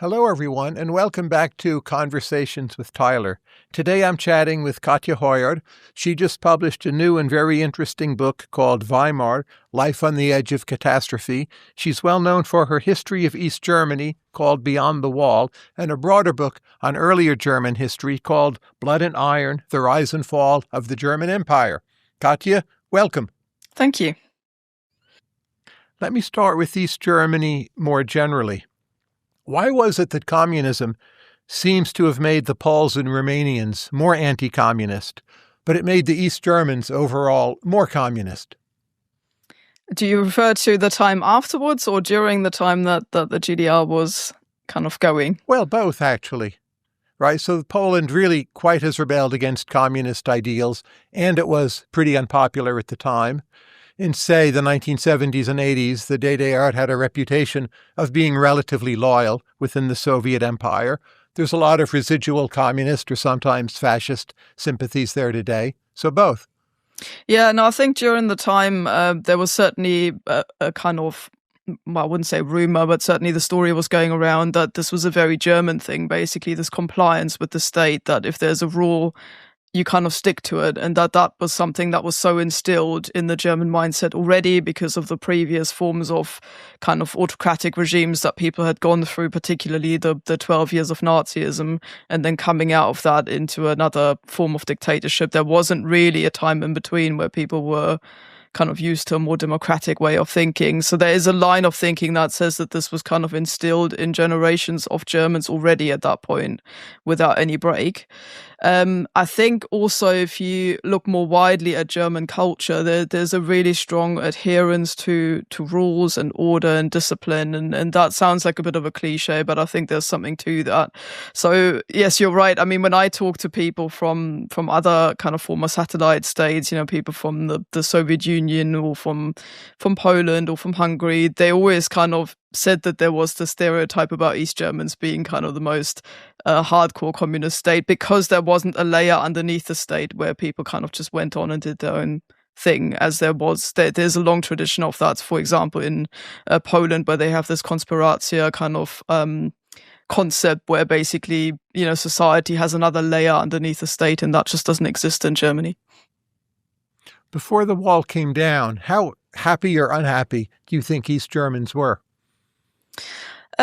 Hello, everyone, and welcome back to Conversations with Tyler. Today I'm chatting with Katja Hoyer. She just published a new and very interesting book called Weimar, Life on the Edge of Catastrophe. She's well known for her history of East Germany, called Beyond the Wall, and a broader book on earlier German history called Blood and Iron, The Rise and Fall of the German Empire. Katja, welcome. Thank you. Let me start with East Germany more generally. Why was it that communism seems to have made the Poles and Romanians more anti-communist, but it made the East Germans overall more communist? Do you refer to the time afterwards or during the time that the GDR was kind of going? Well, both, actually. Right? So Poland really quite has rebelled against communist ideals, and it was pretty unpopular at the time. In, say, the 1970s and 80s, the GDR had a reputation of being relatively loyal within the Soviet Empire. There's a lot of residual communist or sometimes fascist sympathies there today. So both. Yeah, no, I think during the time there was certainly a kind of, well, I wouldn't say rumor, but certainly the story was going around that this was a very German thing, basically this compliance with the state, that if there's a rule, you kind of stick to it, and that was something that was so instilled in the German mindset already because of the previous forms of kind of autocratic regimes that people had gone through, particularly the 12 years of Nazism, and then coming out of that into another form of dictatorship. There wasn't really a time in between where people were kind of used to a more democratic way of thinking. So there is a line of thinking that says that this was kind of instilled in generations of Germans already at that point without any break. I think also if you look more widely at German culture, there's a really strong adherence to rules and order and discipline. And that sounds like a bit of a cliche, but I think there's something to that. So yes, you're right. I mean, when I talk to people from other kind of former satellite states, people from the Soviet Union or from Poland or from Hungary, they always kind of said that there was the stereotype about East Germans being kind of the most hardcore communist state because there wasn't a layer underneath the state where people kind of just went on and did their own thing, as there's a long tradition of that. For example, in Poland, where they have this conspiracja kind of concept where basically, society has another layer underneath the state, and that just doesn't exist in Germany. Before the wall came down, how happy or unhappy do you think East Germans were?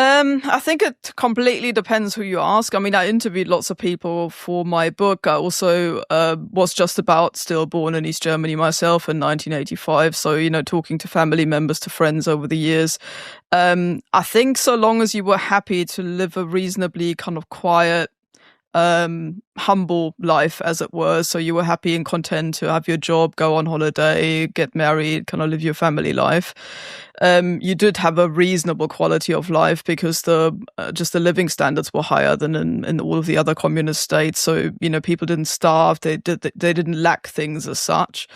I think it completely depends who you ask. I mean, I interviewed lots of people for my book. I also was just about still born in East Germany myself in 1985. So, talking to family members, to friends over the years. I think so long as you were happy to live a reasonably kind of quiet, humble life, as it were. So you were happy and content to have your job, go on holiday, get married, kind of live your family life. You did have a reasonable quality of life because just the living standards were higher than in all of the other communist states. So, people didn't starve. They didn't lack things as such.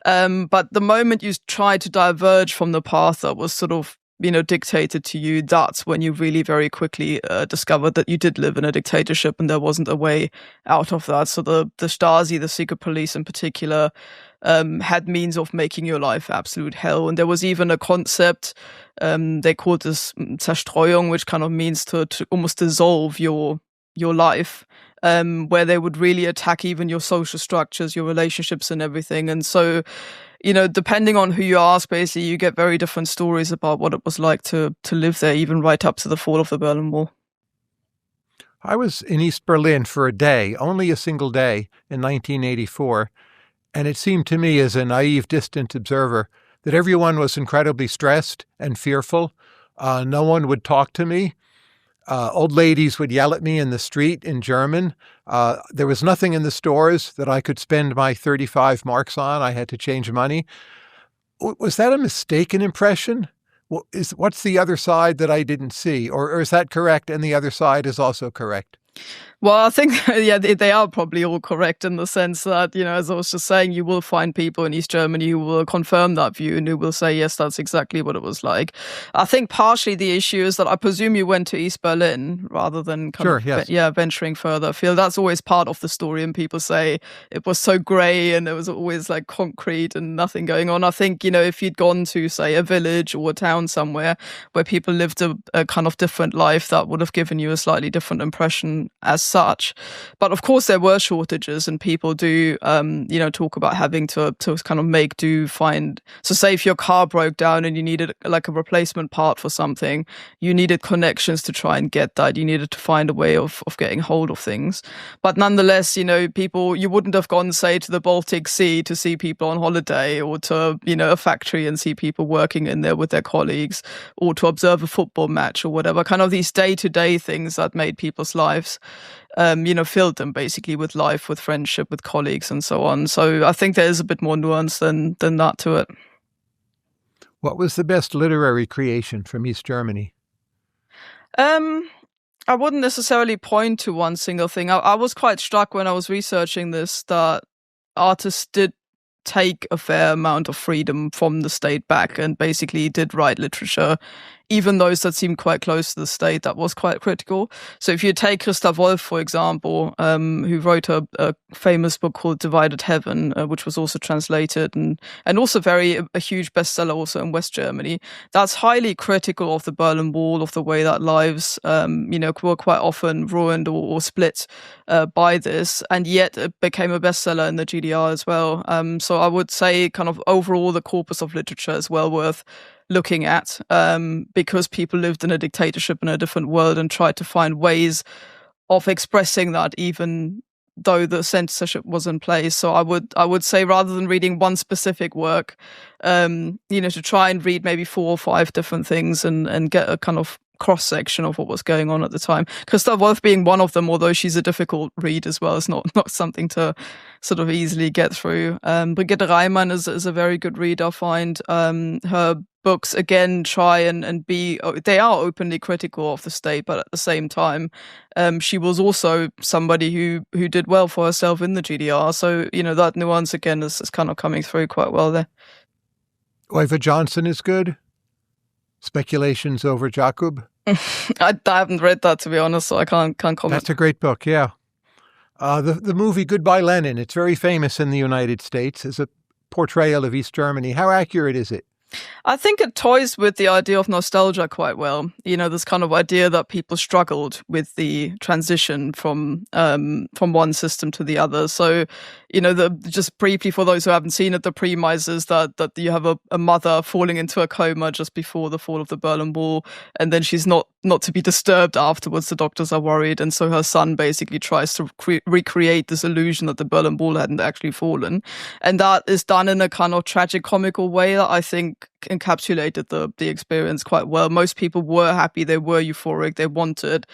But the moment you tried to diverge from the path that was sort of dictated to you, that's when you really very quickly discovered that you did live in a dictatorship and there wasn't a way out of that. So the Stasi, the secret police in particular, had means of making your life absolute hell. And there was even a concept, they called this Zerstreuung, which kind of means to almost dissolve your life, where they would really attack even your social structures, your relationships and everything. And so, depending on who you ask, basically, you get very different stories about what it was like to live there, even right up to the fall of the Berlin Wall. I was in East Berlin for a day, only a single day, in 1984, and it seemed to me as a naive, distant observer that everyone was incredibly stressed and fearful. No one would talk to me. Old ladies would yell at me in the street in German. There was nothing in the stores that I could spend my 35 marks on. I had to change money. Was that a mistaken impression? What's the other side that I didn't see? Or is that correct and the other side is also correct? Well, I think, yeah, they are probably all correct in the sense that, as I was just saying, you will find people in East Germany who will confirm that view and who will say, yes, that's exactly what it was like. I think partially the issue is that I presume you went to East Berlin rather than venturing further afield. That's always part of the story, and people say it was so grey and there was always like concrete and nothing going on. I think, if you'd gone to, say, a village or a town somewhere where people lived a kind of different life, that would have given you a slightly different impression as such. But of course there were shortages, and people do talk about having to kind of make do, find. So say if your car broke down and you needed like a replacement part for something, you needed connections to try and get that. You needed to find a way of getting hold of things. But nonetheless, people, you wouldn't have gone, say, to the Baltic Sea to see people on holiday, or to a factory and see people working in there with their colleagues, or to observe a football match or whatever. Kind of these day-to-day things that made people's lives filled them basically with life, with friendship, with colleagues and so on. So I think there is a bit more nuance than that to it. What was the best literary creation from East Germany? I wouldn't necessarily point to one single thing. I was quite struck when I was researching this that artists did take a fair amount of freedom from the state back and basically did write literature. Even those that seemed quite close to the state, that was quite critical. So if you take Christa Wolf, for example, who wrote a famous book called Divided Heaven, which was also translated and also a huge bestseller also in West Germany, that's highly critical of the Berlin Wall, of the way that lives, were quite often ruined or split by this. And yet it became a bestseller in the GDR as well. So I would say kind of overall the corpus of literature is well worth looking at, because people lived in a dictatorship in a different world and tried to find ways of expressing that, even though the censorship was in place. So I would say, rather than reading one specific work, to try and read maybe 4 or 5 different things and get a kind of cross-section of what was going on at the time. Christa Wolf being one of them, although she's a difficult read as well. It's not something to sort of easily get through. Brigitte Reimann is a very good read, I find. Her books, again, try and be, they are openly critical of the state, but at the same time, she was also somebody who did well for herself in the GDR. So, that nuance, again, is kind of coming through quite well there. Oiva Johnson is good? Speculations over Jacob? I haven't read that, to be honest, so I can't comment. That's a great book, yeah. The movie Goodbye Lenin, it's very famous in the United States as a portrayal of East Germany. How accurate is it? I think it toys with the idea of nostalgia quite well. This kind of idea that people struggled with the transition from one system to the other. So, just briefly for those who haven't seen it, the premise is that you have a mother falling into a coma just before the fall of the Berlin Wall, and then she's not to be disturbed afterwards. The doctors are worried, and so her son basically tries to recreate this illusion that the Berlin Wall hadn't actually fallen, and that is done in a kind of tragic, comical way that I think encapsulated the experience quite well. Most people were happy, they were euphoric, they wanted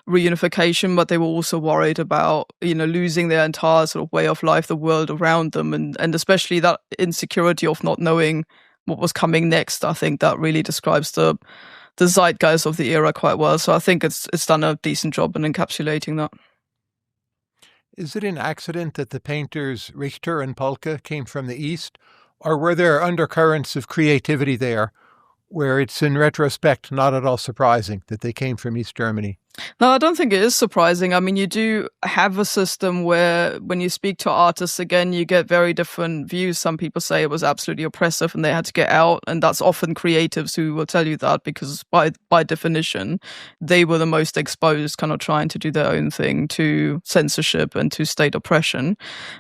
reunification, but they were also worried about losing their entire sort of way of life, the world around them, and especially that insecurity of not knowing what was coming next. I think that really describes the zeitgeist of the era quite well. So I think it's done a decent job in encapsulating that. Is it an accident that the painters Richter and Polke came from the East? Or were there undercurrents of creativity there where it's in retrospect not at all surprising that they came from East Germany? No, I don't think it is surprising. I mean, you do have a system where when you speak to artists, again, you get very different views. Some people say it was absolutely oppressive and they had to get out. And that's often creatives who will tell you that, because by definition, they were the most exposed, kind of trying to do their own thing to censorship and to state oppression.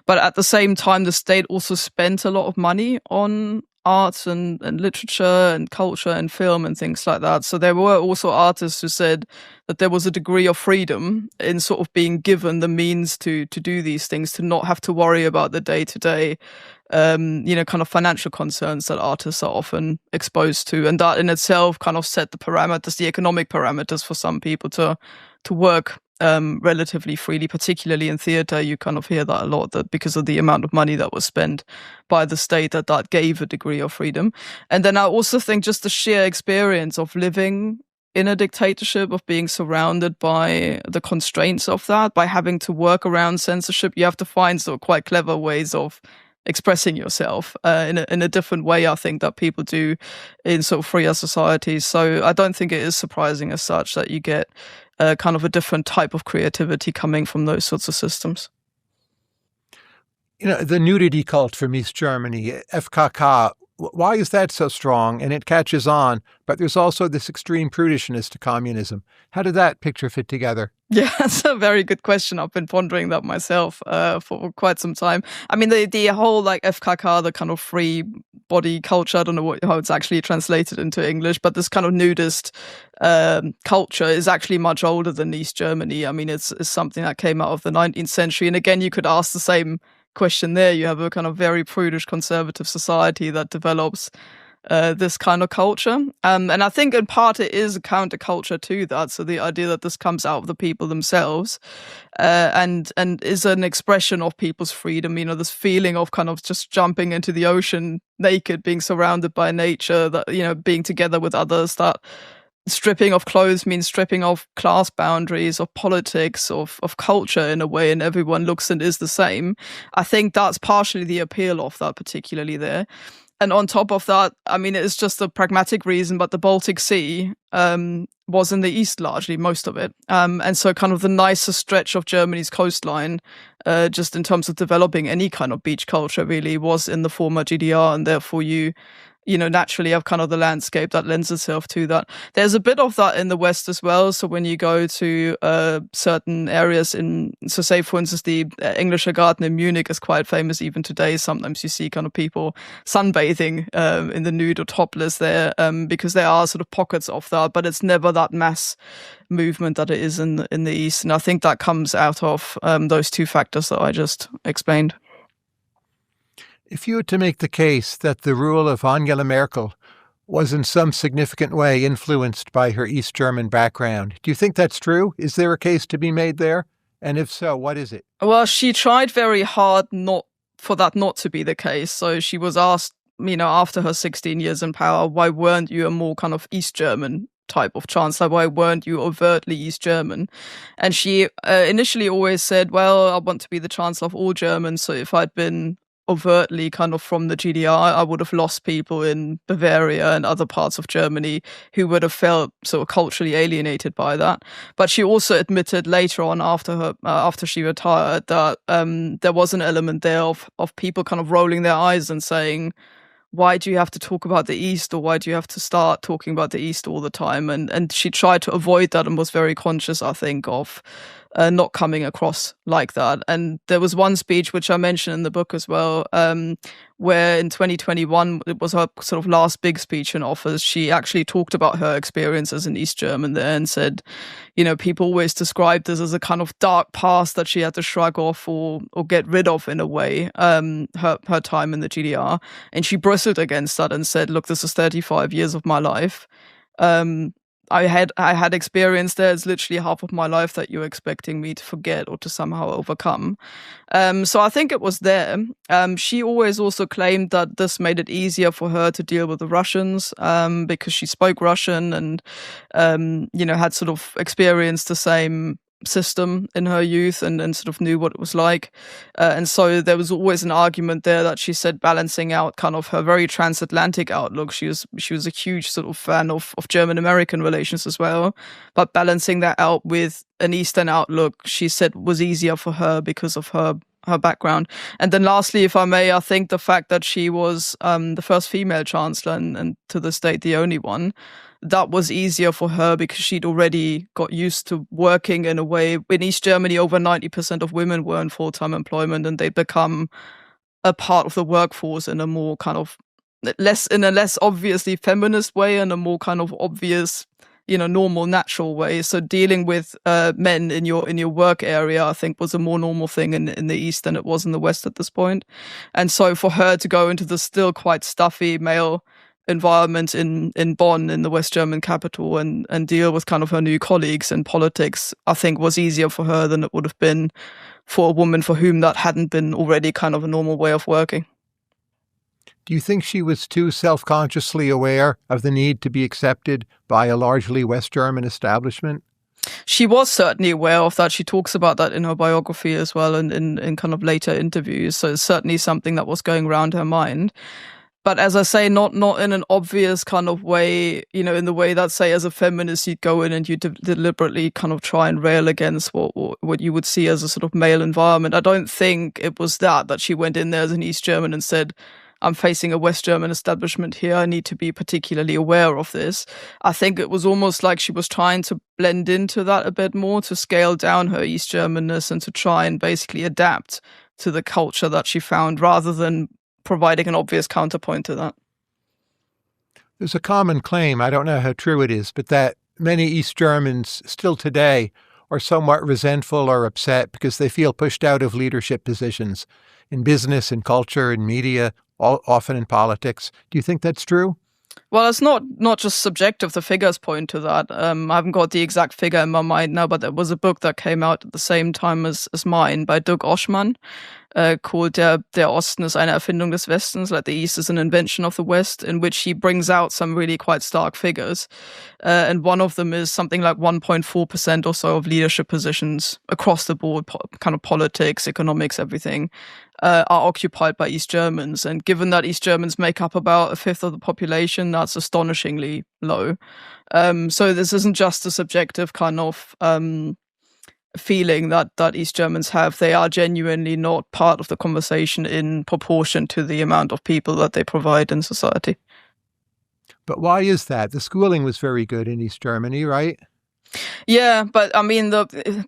But at the same time, the state also spent a lot of money on arts and literature and culture and film and things like that. So there were also artists who said that there was a degree of freedom in sort of being given the means to do these things, to not have to worry about the day-to-day, kind of financial concerns that artists are often exposed to. And that in itself kind of set the parameters, the economic parameters for some people to work relatively freely, particularly in theatre. You kind of hear that a lot, that because of the amount of money that was spent by the state, that gave a degree of freedom. And then I also think just the sheer experience of living in a dictatorship, of being surrounded by the constraints of that, by having to work around censorship. You have to find sort of quite clever ways of expressing yourself in a different way, I think, that people do in sort of freer societies. So I don't think it is surprising as such that you get kind of a different type of creativity coming from those sorts of systems. The nudity cult from East Germany, FKK, why is that so strong? And it catches on, but there's also this extreme prudishness to communism. How did that picture fit together? Yeah, that's a very good question. I've been pondering that myself for quite some time. I mean, the whole like FKK, the kind of free body culture, I don't know how it's actually translated into English, but this kind of nudist culture is actually much older than East Germany. I mean, it's something that came out of the 19th century. And again, you could ask the same question there. You have a kind of very prudish conservative society that develops this kind of culture. And I think in part it is a counterculture to that. So the idea that this comes out of the people themselves and is an expression of people's freedom, this feeling of kind of just jumping into the ocean naked, being surrounded by nature, that, being together with others, that stripping of clothes means stripping of class boundaries, of politics, of culture in a way, and everyone looks and is the same. I think that's partially the appeal of that, particularly there. And on top of that, I mean, it's just a pragmatic reason, but the Baltic Sea was in the east largely, most of it. And so kind of the nicest stretch of Germany's coastline, just in terms of developing any kind of beach culture really, was in the former GDR, and therefore you naturally have kind of the landscape that lends itself to that. There's a bit of that in the West as well. So when you go to certain areas so say, for instance, the Englischer Garten in Munich is quite famous even today. Sometimes you see kind of people sunbathing in the nude or topless there because there are sort of pockets of that, but it's never that mass movement that it is in the East. And I think that comes out of those two factors that I just explained. If you were to make the case that the rule of Angela Merkel was in some significant way influenced by her East German background, do you think that's true? Is there a case to be made there? And if so, what is it? Well, she tried very hard for that not to be the case. So she was asked, after her 16 years in power, why weren't you a more kind of East German type of chancellor? Why weren't you overtly East German? And she initially always said, well, I want to be the chancellor of all Germans. So if I'd been overtly kind of from the GDR, I would have lost people in Bavaria and other parts of Germany who would have felt sort of culturally alienated by that. But she also admitted later on after she retired that there was an element there of people kind of rolling their eyes and saying, why do you have to talk about the East, or why do you have to start talking about the East all the time? And she tried to avoid that and was very conscious, I think, of not coming across like that. And there was one speech, which I mentioned in the book as well, where in 2021, it was her sort of last big speech in office. She actually talked about her experience as an East German there and said, people always described this as a kind of dark past that she had to shrug off or get rid of in a way, her time in the GDR. And she bristled against that and said, look, this is 35 years of my life. I had experience there. It's literally half of my life that you're expecting me to forget or to somehow overcome. So I think it was there. She always also claimed that this made it easier for her to deal with the Russians because she spoke Russian and, had sort of experienced the same system in her youth and sort of knew what it was like. And so there was always an argument there that she said balancing out kind of her very transatlantic outlook. She was a huge sort of fan of German-American relations as well. But balancing that out with an Eastern outlook, she said was easier for her because of her background. And then lastly, if I may, I think the fact that she was the first female chancellor and to this date the only one, that was easier for her because she'd already got used to working in a way. In East Germany, over 90% of women were in full-time employment, and they'd become a part of the workforce in a more kind of less obviously feminist way and a more kind of obvious, normal, natural way. So dealing with men in your work area, I think, was a more normal thing in the East than it was in the West at this point. And so for her to go into the still quite stuffy male environment in Bonn, in the West German capital, and deal with kind of her new colleagues in politics, I think was easier for her than it would have been for a woman for whom that hadn't been already kind of a normal way of working. Do you think she was too self-consciously aware of the need to be accepted by a largely West German establishment? She was certainly aware of that. She talks about that in her biography as well and in kind of later interviews. So it's certainly something that was going around her mind. But as I say, not in an obvious kind of way, in the way that, say, as a feminist, you'd go in and you deliberately kind of try and rail against what you would see as a sort of male environment. I don't think it was that she went in there as an East German and said, I'm facing a West German establishment here. I need to be particularly aware of this. I think it was almost like she was trying to blend into that a bit more, to scale down her East Germanness and to try and basically adapt to the culture that she found rather than providing an obvious counterpoint to that. There's a common claim, I don't know how true it is, but that many East Germans still today are somewhat resentful or upset because they feel pushed out of leadership positions in business, in culture, in media, often in politics. Do you think that's true? Well, it's not just subjective. The figures point to that. I haven't got the exact figure in my mind now, but there was a book that came out at the same time as mine by Dirk Oschmann, called Der Osten ist eine Erfindung des Westens, like the East is an invention of the West, in which he brings out some really quite stark figures. And one of them is something like 1.4% or so of leadership positions across the board, kind of politics, economics, everything, are occupied by East Germans. And given that East Germans make up about a fifth of the population, that's astonishingly low. So this isn't just a subjective kind of feeling that East Germans have. They are genuinely not part of the conversation in proportion to the amount of people that they provide in society. But why is that? The schooling was very good in East Germany, right? Yeah, but I mean,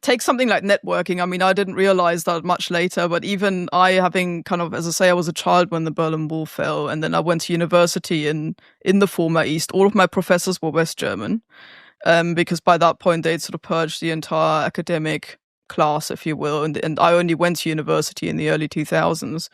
take something like networking. I mean, I didn't realize that much later, but even I, having kind of, as I say, I was a child when the Berlin Wall fell, and then I went to university in the former East. All of my professors were West German. Because by that point they'd sort of purged the entire academic class, if you will, and I only went to university in the early 2000s.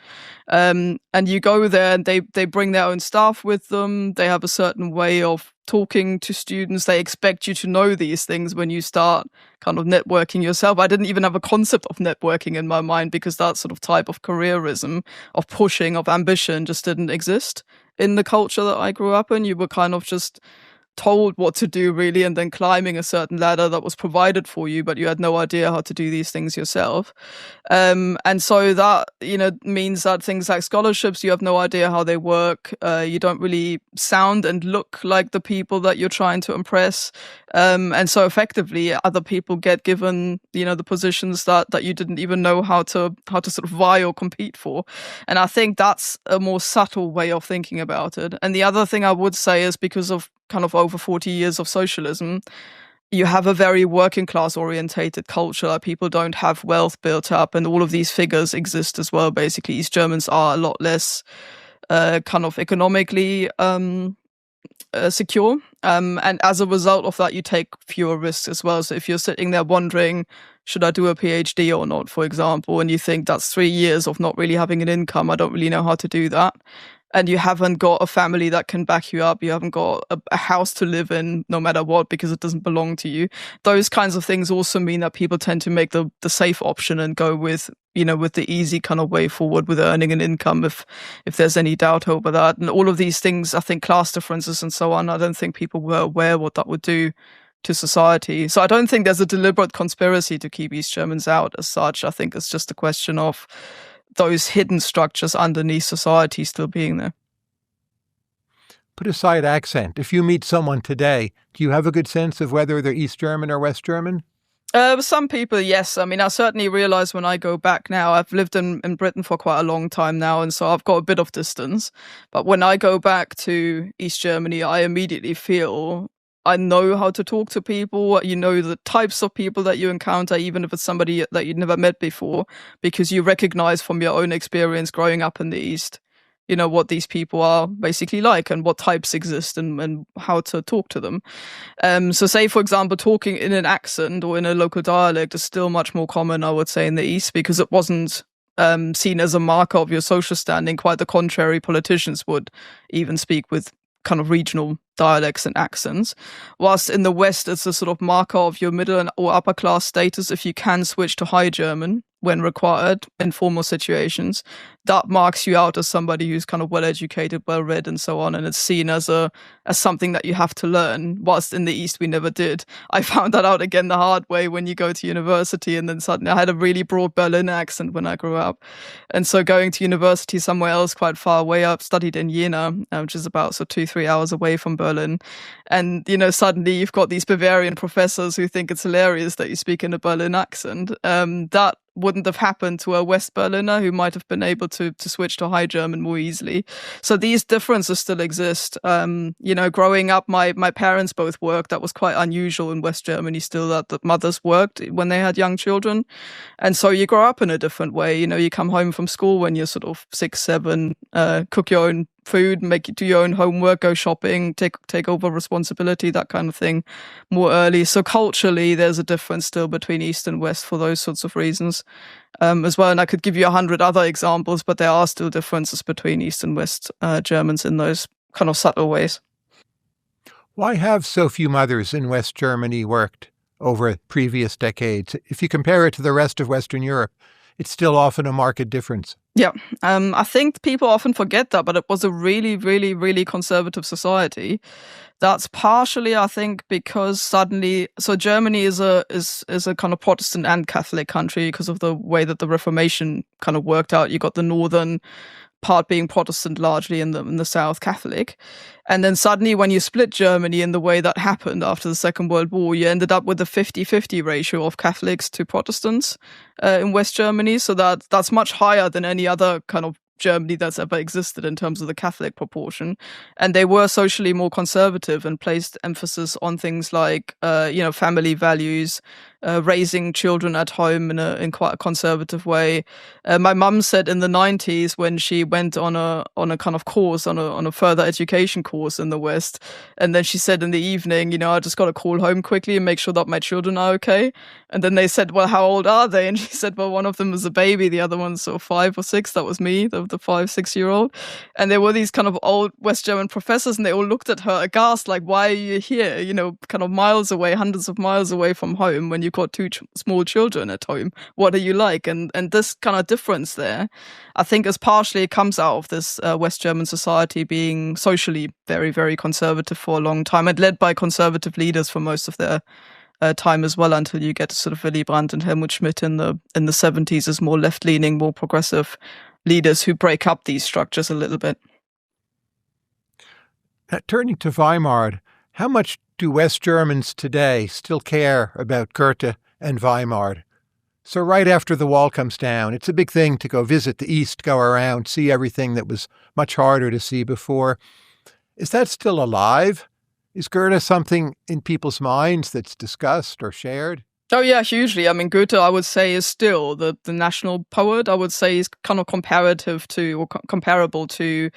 And you go there and they bring their own staff with them. They have a certain way of talking to students. They expect you to know these things when you start kind of networking yourself. I didn't even have a concept of networking in my mind because that sort of type of careerism, of pushing, of ambition just didn't exist in the culture that I grew up in. You were kind of just told what to do, really, and then climbing a certain ladder that was provided for you, but you had no idea how to do these things yourself. And so that, means that things like scholarships, you have no idea how they work. You don't really sound and look like the people that you're trying to impress. And so effectively other people get given, the positions that you didn't even know how to sort of vie or compete for. And I think that's a more subtle way of thinking about it. And the other thing I would say is because of kind of over 40 years of socialism, you have a very working class orientated culture. People don't have wealth built up, and all of these figures exist as well. Basically, East Germans are a lot less kind of economically secure. And as a result of that, you take fewer risks as well. So if you're sitting there wondering, should I do a PhD or not, for example, and you think that's 3 years of not really having an income, I don't really know how to do that, and you haven't got a family that can back you up, you haven't got a house to live in no matter what because it doesn't belong to you, those kinds of things also mean that people tend to make the safe option and go with the easy kind of way forward with earning an income if there's any doubt over that. And all of these things, I think class differences and so on, I don't think people were aware what that would do to society. So I don't think there's a deliberate conspiracy to keep East Germans out as such. I think it's just a question of those hidden structures underneath society still being there. Put aside accent. If you meet someone today, do you have a good sense of whether they're East German or West German? Some people, yes. I mean, I certainly realize when I go back now, I've lived in Britain for quite a long time now, and so I've got a bit of distance. But when I go back to East Germany, I immediately feel I know how to talk to people. You know the types of people that you encounter, even if it's somebody that you'd never met before, because you recognize from your own experience growing up in the East, what these people are basically like and what types exist and how to talk to them. So say, for example, talking in an accent or in a local dialect is still much more common, I would say, in the East, because it wasn't seen as a marker of your social standing. Quite the contrary, politicians would even speak with kind of regional dialects and accents, whilst in the West it's a sort of marker of your middle and or upper class status if you can switch to High German when required in formal situations. That marks you out as somebody who's kind of well educated, well read, and so on, and it's seen as something that you have to learn. Whilst in the East we never did. I found that out again the hard way when you go to university, and then suddenly I had a really broad Berlin accent when I grew up, and so going to university somewhere else quite far away. I've studied in Jena, which is about 2-3 hours away from Berlin, and suddenly you've got these Bavarian professors who think it's hilarious that you speak in a Berlin accent. That wouldn't have happened to a West Berliner who might have been able to switch to High German more easily. So these differences still exist. Growing up, my parents both worked. That was quite unusual in West Germany still, that the mothers worked when they had young children. And so you grow up in a different way. You come home from school when you're sort of 6, 7, cook your own food, do your own homework, go shopping, take over responsibility, that kind of thing, more early. So culturally, there's a difference still between East and West for those sorts of reasons as well. And I could give you 100 other examples, but there are still differences between East and West Germans in those kind of subtle ways. Why have so few mothers in West Germany worked over previous decades? If you compare it to the rest of Western Europe, it's still often a marked difference. Yeah, I think people often forget that, but it was a really, really, really conservative society. That's partially, I think, because suddenly, so Germany is a kind of Protestant and Catholic country because of the way that the Reformation kind of worked out. You got the northern part being Protestant largely, in the south Catholic. And then suddenly when you split Germany in the way that happened after the Second World War, you ended up with a 50-50 ratio of Catholics to Protestants in West Germany. So that's much higher than any other kind of Germany that's ever existed in terms of the Catholic proportion. And they were socially more conservative and placed emphasis on things like, family values, raising children at home in quite a conservative way. My mum said in the 90s, when she went on a kind of course, on a further education course in the West, and then she said in the evening, I just got to call home quickly and make sure that my children are okay. And then they said, well, how old are they? And she said, well, one of them is a baby, the other one's sort of 5 or 6. That was me, the 5-6-year-old. And there were these kind of old West German professors, and they all looked at her aghast, like, why are you here? Kind of miles away, hundreds of miles away from home, when you've got 2 small children at home. What are you like? And this kind of difference there, I think, is partially, it comes out of this West German society being socially very, very conservative for a long time, and led by conservative leaders for most of their time as well, until you get to sort of Willy Brandt and Helmut Schmidt in the 70s as more left-leaning, more progressive leaders who break up these structures a little bit. Turning to Weimar, how much do West Germans today still care about Goethe and Weimar? So right after the wall comes down, it's a big thing to go visit the East, go around, see everything that was much harder to see before. Is that still alive? Is Goethe something in people's minds that's discussed or shared? Oh yeah, hugely. I mean, Goethe, I would say, is still the national poet. I would say he's kind of comparable to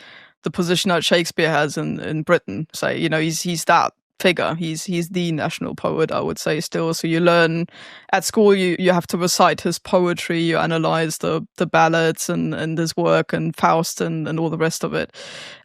the position that Shakespeare has in Britain. Say, he's that figure. He's the national poet, I would say, still. So you learn at school, you have to recite his poetry, you analyze the ballads and his work and Faust and all the rest of it.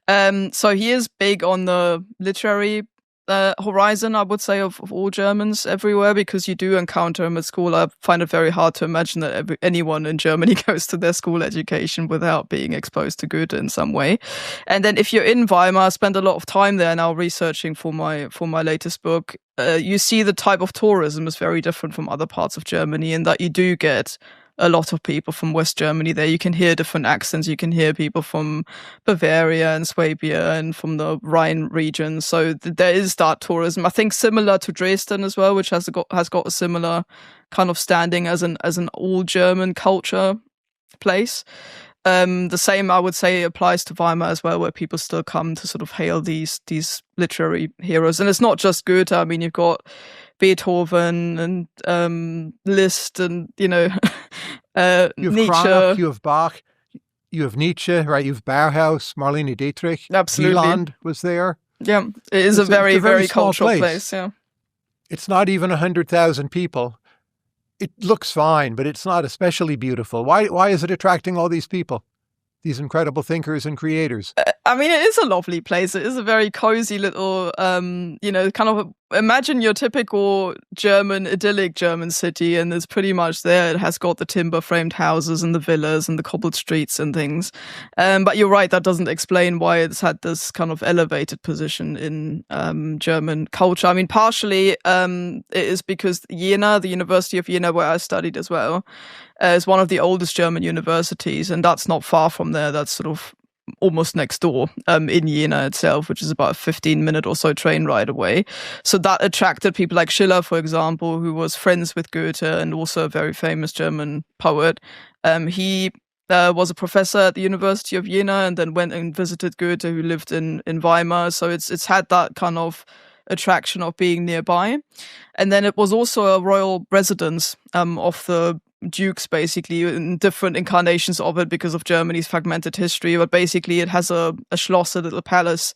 So he is big on the literary horizon, I would say, of all Germans everywhere, because you do encounter him at school. I find it very hard to imagine that anyone in Germany goes to their school education without being exposed to Goethe in some way. And then if you're in Weimar, I spend a lot of time there now researching for my latest book. You see the type of tourism is very different from other parts of Germany, in that you do get a lot of people from West Germany there. You can hear different accents. You can hear people from Bavaria and Swabia and from the Rhine region. So there is that tourism. I think similar to Dresden as well, which has got a similar kind of standing as an all German culture place. The same, I would say, applies to Weimar as well, where people still come to sort of hail these literary heroes. And it's not just Goethe. I mean, you've got Beethoven and Liszt and, you have Nietzsche. Cranach, you have Bach, you have Nietzsche, right? You have Bauhaus, Marlene Dietrich. Absolutely. Wieland was there. Yeah, it is a very, very cultural place. Yeah. It's not even 100,000 people. It looks fine, but it's not especially beautiful. Why is it attracting all these people, these incredible thinkers and creators? I mean, it is a lovely place. It is a very cozy little, kind of imagine your typical idyllic German city, and it's pretty much there. It has got the timber framed houses and the villas and the cobbled streets and things. But you're right, that doesn't explain why it's had this kind of elevated position in German culture. I mean, partially it is because Jena, the University of Jena, where I studied as well, is one of the oldest German universities, and that's not far from there. That's sort of almost next door in Jena itself, which is about a 15-minute or so train ride away. So that attracted people like Schiller, for example, who was friends with Goethe and also a very famous German poet. He was a professor at the University of Jena and then went and visited Goethe, who lived in Weimar. So it's had that kind of attraction of being nearby. And then it was also a royal residence of the dukes, basically, in different incarnations of it because of Germany's fragmented history. But basically it has a schloss, a little palace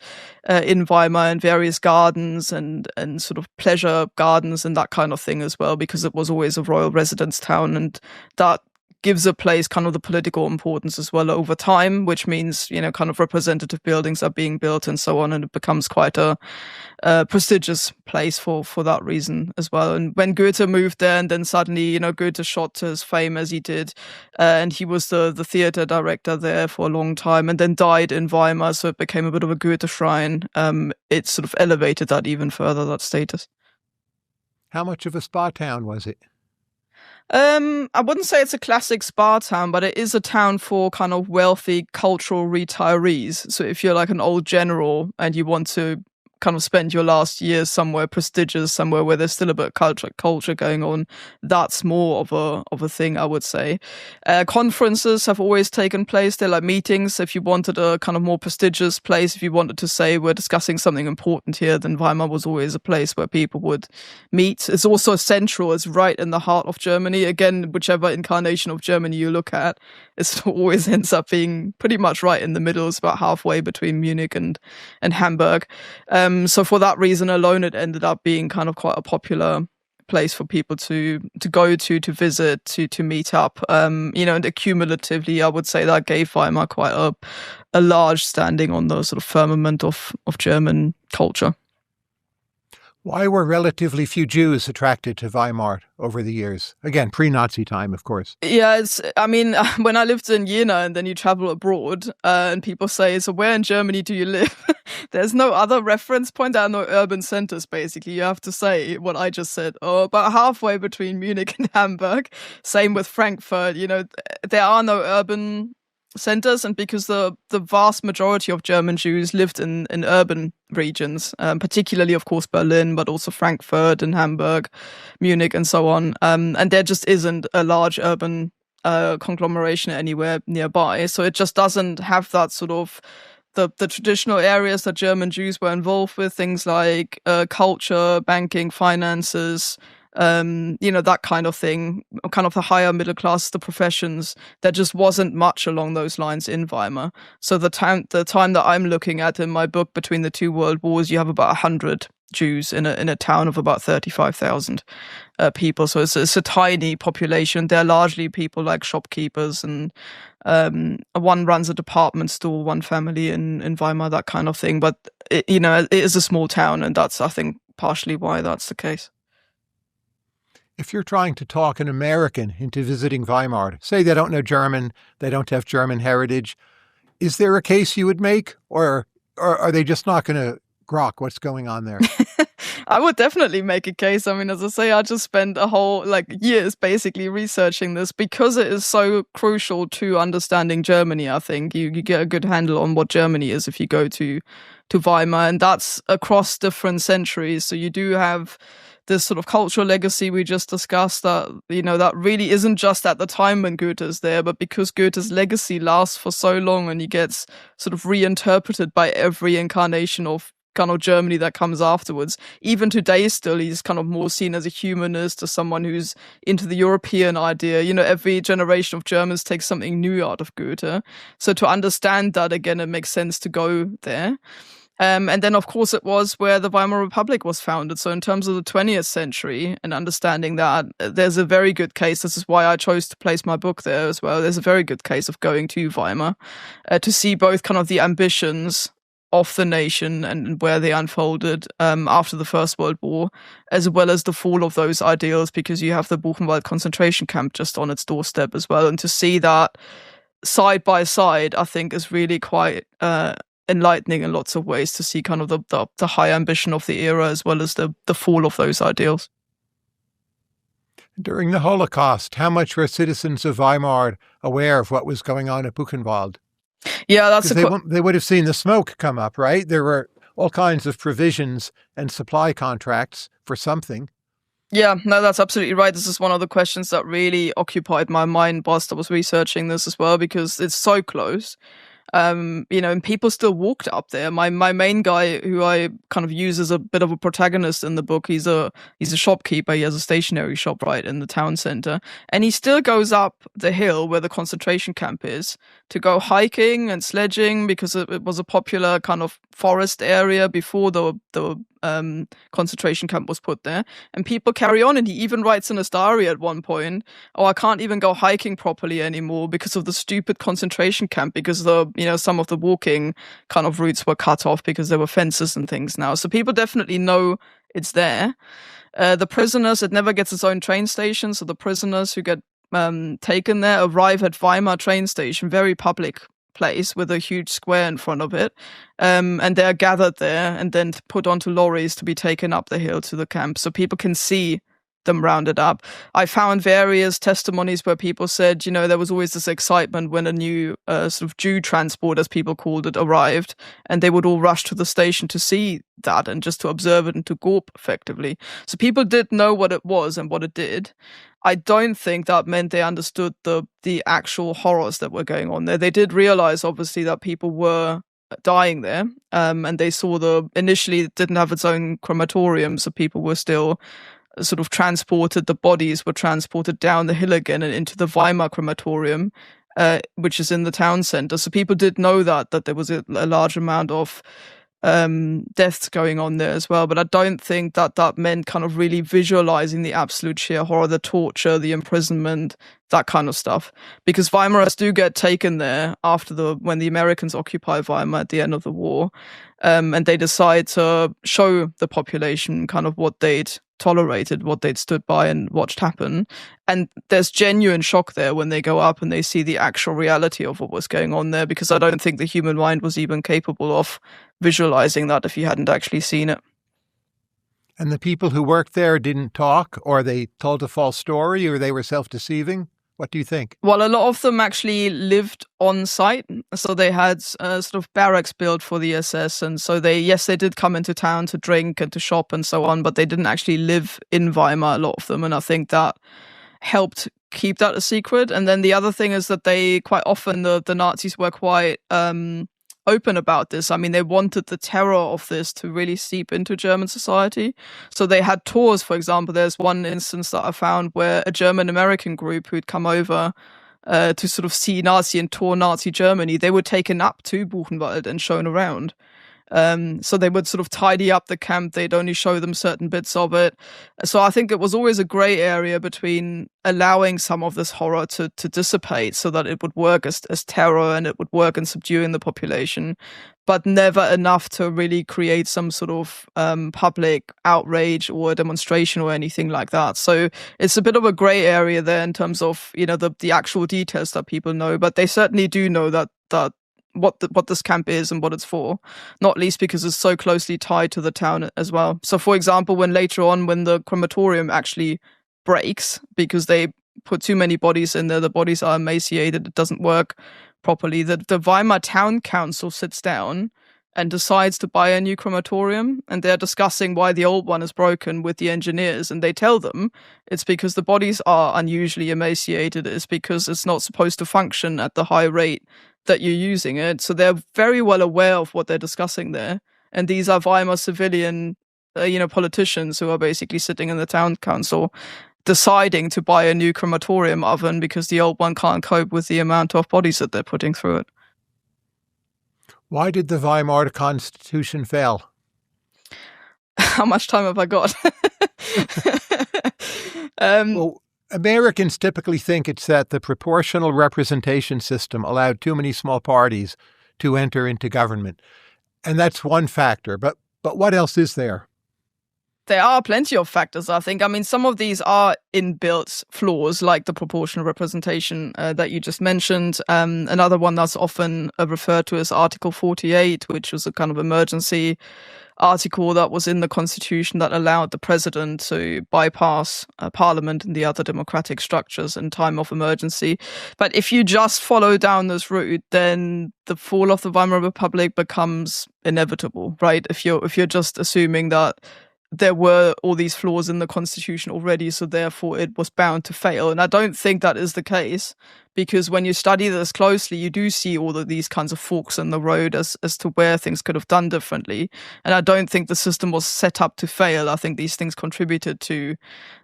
in Weimar, and various gardens and sort of pleasure gardens and that kind of thing as well, because it was always a royal residence town, and that gives a place kind of the political importance as well over time, which means, kind of representative buildings are being built and so on, and it becomes quite a prestigious place for that reason as well. And when Goethe moved there, and then suddenly, Goethe shot to his fame as he did, and he was the theater director there for a long time, and then died in Weimar, so it became a bit of a Goethe shrine. It sort of elevated that even further, that status. How much of a spa town was it? I wouldn't say it's a classic spa town, but it is a town for kind of wealthy cultural retirees. So if you're like an old general and you want to kind of spend your last years somewhere prestigious, somewhere where there's still a bit of culture going on, that's more of a thing, I would say. Conferences have always taken place. They're like meetings. If you wanted a kind of more prestigious place, if you wanted to say we're discussing something important here, then Weimar was always a place where people would meet. It's also central. It's right in the heart of Germany. Again, whichever incarnation of Germany you look at, it always ends up being pretty much right in the middle. It's about halfway between Munich and Hamburg. So for that reason alone, it ended up being kind of quite a popular place for people to go to visit, to meet up. And accumulatively, I would say that gave Weimar quite a large standing on the sort of firmament of German culture. Why were relatively few Jews attracted to Weimar over the years? Again, pre-Nazi time, of course. Yeah, when I lived in Jena and then you travel abroad and people say, so where in Germany do you live? There's no other reference point. There are no urban centers, basically. You have to say what I just said. Oh, about halfway between Munich and Hamburg. Same with Frankfurt. There are no urban centers, and because the vast majority of German Jews lived in urban regions, particularly, of course, Berlin, but also Frankfurt and Hamburg, Munich, and so on. And there just isn't a large urban conglomeration anywhere nearby. So it just doesn't have that sort of the traditional areas that German Jews were involved with, things like culture, banking, finances, that kind of thing, kind of the higher middle class, the professions. There just wasn't much along those lines in Weimar. So the time that I'm looking at in my book, between the two world wars, you have about 100 Jews in a town of about 35,000 people. So it's a tiny population. They're largely people like shopkeepers, and one runs a department store, one family in Weimar, that kind of thing. But it is a small town, and that's, I think, partially why that's the case. If you're trying to talk an American into visiting Weimar, say they don't know German, they don't have German heritage, is there a case you would make, or are they just not going to grok what's going on there? I would definitely make a case. I mean, as I say, I just spent a whole years basically researching this because it is so crucial to understanding Germany. I think you get a good handle on what Germany is if you go to Weimar, and that's across different centuries. So you do have this sort of cultural legacy we just discussed that, that really isn't just at the time when Goethe is there, but because Goethe's legacy lasts for so long and he gets sort of reinterpreted by every incarnation of kind of Germany that comes afterwards. Even today still, he's kind of more seen as a humanist, as someone who's into the European idea. Every generation of Germans takes something new out of Goethe. So to understand that, again, it makes sense to go there. And then, of course, it was where the Weimar Republic was founded. So in terms of the 20th century and understanding that, there's a very good case. This is why I chose to place my book there as well. There's a very good case of going to Weimar to see both kind of the ambitions of the nation and where they unfolded after the First World War, as well as the fall of those ideals, because you have the Buchenwald concentration camp just on its doorstep as well. And to see that side by side, I think is really quite enlightening in lots of ways, to see kind of the high ambition of the era as well as the fall of those ideals. During the Holocaust, how much were citizens of Weimar aware of what was going on at Buchenwald? Yeah, that's they would have seen the smoke come up, right? There were all kinds of provisions and supply contracts for something. Yeah, no, that's absolutely right. This is one of the questions that really occupied my mind whilst I was researching this as well, because it's so close. And people still walked up there. My main guy, who I kind of use as a bit of a protagonist in the book, he's a shopkeeper. He has a stationery shop right in the town center, and he still goes up the hill where the concentration camp is to go hiking and sledging, because it was a popular kind of forest area before the concentration camp was put there. And people carry on, and he even writes in his diary at one point, "Oh, I can't even go hiking properly anymore because of the stupid concentration camp, because some of the walking kind of routes were cut off because there were fences and things now." So people definitely know it's there. The prisoners, it never gets its own train station, so the prisoners who get taken there arrive at Weimar train station, very public place with a huge square in front of it, and they're gathered there and then put onto lorries to be taken up the hill to the camp, so people can see them rounded up. I found various testimonies where people said, there was always this excitement when a new sort of Jew transport, as people called it, arrived, and they would all rush to the station to see that and just to observe it and to gawp effectively. So people did know what it was and what it did. I don't think that meant they understood the actual horrors that were going on there. They did realize, obviously, that people were dying there, and they saw initially it didn't have its own crematorium, so people were still sort of transported, the bodies were transported down the hill again and into the Weimar crematorium, which is in the town center. So people did know that there was a large amount of deaths going on there as well. But I don't think that meant kind of really visualizing the absolute sheer horror, the torture, the imprisonment, that kind of stuff. Because Weimarists do get taken there when the Americans occupy Weimar at the end of the war, and they decide to show the population kind of what they'd tolerated, what they'd stood by and watched happen. And there's genuine shock there when they go up and they see the actual reality of what was going on there, because I don't think the human mind was even capable of visualizing that if you hadn't actually seen it. And the people who worked there didn't talk, or they told a false story, or they were self-deceiving? What do you think? Well, a lot of them actually lived on site. So they had sort of barracks built for the SS. And so they did come into town to drink and to shop and so on, but they didn't actually live in Weimar, a lot of them. And I think that helped keep that a secret. And then the other thing is that they quite often, the Nazis were quite open about this. I mean, they wanted the terror of this to really seep into German society. So they had tours, for example. There's one instance that I found where a German-American group who'd come over to sort of see Nazi and tour Nazi Germany, they were taken up to Buchenwald and shown around. So they would sort of tidy up the camp. They'd only show them certain bits of it. So I think it was always a grey area between allowing some of this horror to dissipate so that it would work as terror and it would work in subduing the population, but never enough to really create some sort of public outrage or demonstration or anything like that. So it's a bit of a grey area there in terms of, the actual details that people know, but they certainly do know that what this camp is and what it's for, not least because it's so closely tied to the town as well. So, for example, when the crematorium actually breaks because they put too many bodies in there, the bodies are emaciated, it doesn't work properly, the Weimar Town Council sits down and decides to buy a new crematorium, and they're discussing why the old one is broken with the engineers, and they tell them it's because the bodies are unusually emaciated, it's because it's not supposed to function at the high rate that you're using it. So they're very well aware of what they're discussing there. And these are Weimar civilian, politicians who are basically sitting in the town council deciding to buy a new crematorium oven because the old one can't cope with the amount of bodies that they're putting through it. Why did the Weimar Constitution fail? How much time have I got? Well, Americans typically think it's that the proportional representation system allowed too many small parties to enter into government. And that's one factor. But what else is there? There are plenty of factors, I think. I mean, some of these are inbuilt flaws, like the proportional representation that you just mentioned. Another one that's often referred to as Article 48, which was a kind of emergency article that was in the Constitution that allowed the president to bypass parliament and the other democratic structures in time of emergency. But if you just follow down this route, then the fall of the Weimar Republic becomes inevitable, right? If you're just assuming that there were all these flaws in the Constitution already, so therefore it was bound to fail. And I don't think that is the case, because when you study this closely, you do see all of these kinds of forks in the road as to where things could have done differently. And I don't think the system was set up to fail. I think these things contributed to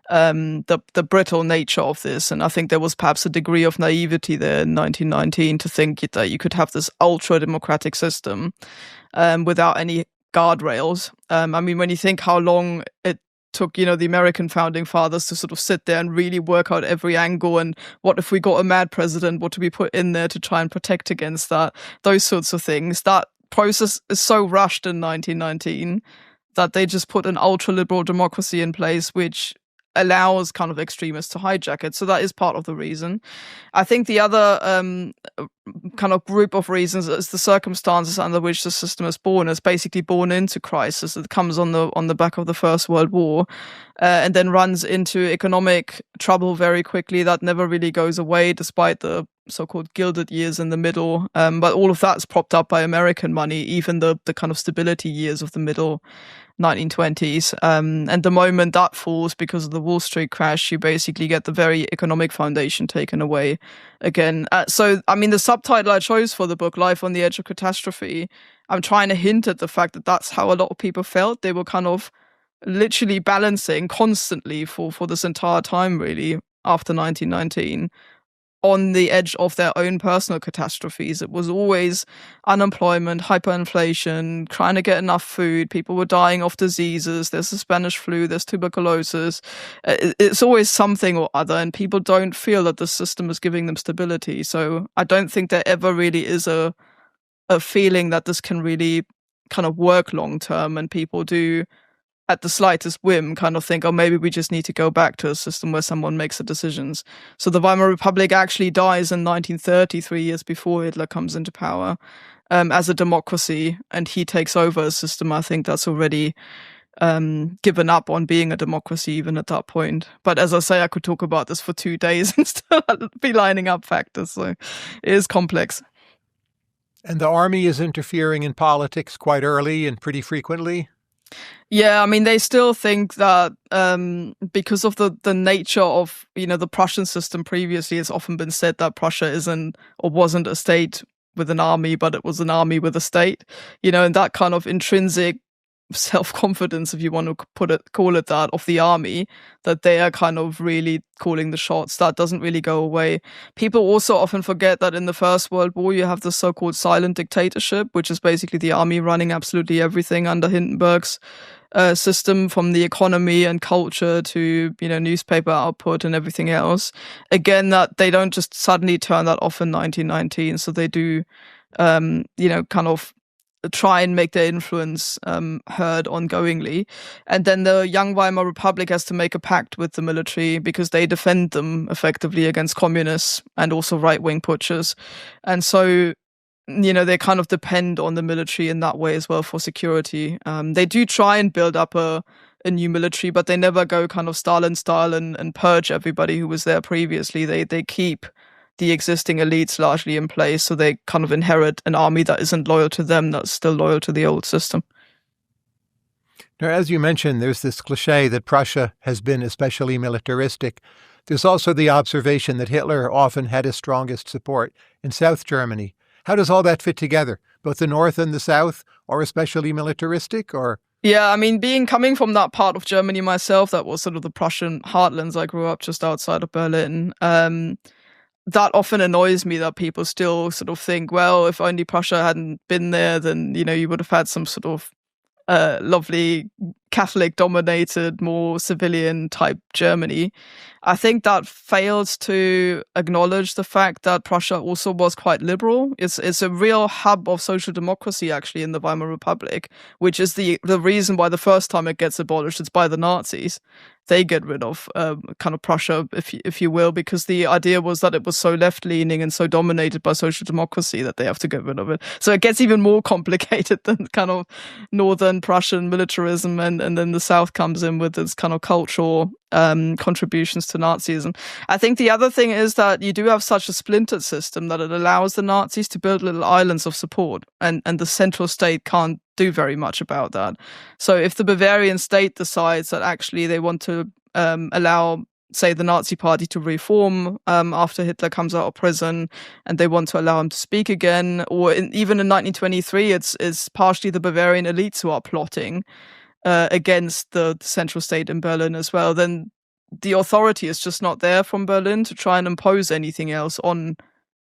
the brittle nature of this. And I think there was perhaps a degree of naivety there in 1919 to think that you could have this ultra-democratic system without any guardrails. I mean, when you think how long it took, the American founding fathers to sort of sit there and really work out every angle, and what if we got a mad president, what do we put in there to try and protect against that, those sorts of things. That process is so rushed in 1919 that they just put an ultra-liberal democracy in place, which allows kind of extremists to hijack it. So that is part of the reason. I think the other kind of group of reasons is the circumstances under which the system is born. It's basically born into crisis. It comes on the back of the First World War and then runs into economic trouble very quickly. That never really goes away, despite the so-called gilded years in the middle. But all of that's propped up by American money, even the kind of stability years of the middle 1920s. And the moment that falls because of the Wall Street crash, you basically get the very economic foundation taken away again. So, I mean, the subtitle I chose for the book, Life on the Edge of Catastrophe, I'm trying to hint at the fact that that's how a lot of people felt. They were kind of literally balancing constantly for this entire time, really, after 1919, on the edge of their own personal catastrophes. It was always unemployment, hyperinflation, trying to get enough food. People were dying of diseases. There's the Spanish flu, there's tuberculosis. It's always something or other, and people don't feel that the system is giving them stability. So I don't think there ever really is a feeling that this can really kind of work long term, and people do, at the slightest whim, kind of think, oh, maybe we just need to go back to a system where someone makes the decisions. So the Weimar Republic actually dies in 1930, 3 years before Hitler comes into power, as a democracy, and he takes over a system, I think, that's already given up on being a democracy even at that point. But as I say, I could talk about this for 2 days and still be lining up factors, so it is complex. And the army is interfering in politics quite early and pretty frequently? Yeah, I mean, they still think that because of the nature of, the Prussian system previously, it's often been said that Prussia isn't or wasn't a state with an army, but it was an army with a state, and that kind of intrinsic self-confidence, if you want to call it that, of the army, that they are kind of really calling the shots. That doesn't really go away. People also often forget that in the First World War, you have the so-called silent dictatorship, which is basically the army running absolutely everything under Hindenburg's system, from the economy and culture to, newspaper output and everything else. Again, that they don't just suddenly turn that off in 1919. So they do, kind of try and make their influence heard ongoingly. And then the young Weimar Republic has to make a pact with the military, because they defend them effectively against communists and also right-wing putschers. And so, they kind of depend on the military in that way as well for security. They do try and build up a new military, but they never go kind of Stalin style and purge everybody who was there previously. They keep the existing elites largely in place, so they kind of inherit an army that isn't loyal to them, that's still loyal to the old system. Now, as you mentioned, there's this cliche that Prussia has been especially militaristic. There's also the observation that Hitler often had his strongest support in South Germany. How does all that fit together? Both the North and the South are especially militaristic, or? Yeah, I mean, coming from that part of Germany myself, that was sort of the Prussian heartlands. I grew up just outside of Berlin. that often annoys me that people still sort of think, well, if only Prussia hadn't been there, then, you would have had some sort of lovely Catholic-dominated, more civilian-type Germany. I think that fails to acknowledge the fact that Prussia also was quite liberal. It's a real hub of social democracy, actually, in the Weimar Republic, which is the reason why the first time it gets abolished, it's by the Nazis. They get rid of kind of Prussia, if you will, because the idea was that it was so left-leaning and so dominated by social democracy that they have to get rid of it. So it gets even more complicated than kind of northern Prussian militarism, and then the South comes in with its kind of cultural contributions to Nazism. I think the other thing is that you do have such a splintered system that it allows the Nazis to build little islands of support, and the central state can't do very much about that. So if the Bavarian state decides that actually they want to allow, say, the Nazi party to reform after Hitler comes out of prison, and they want to allow him to speak again, or even in 1923, it's partially the Bavarian elites who are plotting against the central state in Berlin as well, then the authority is just not there from Berlin to try and impose anything else on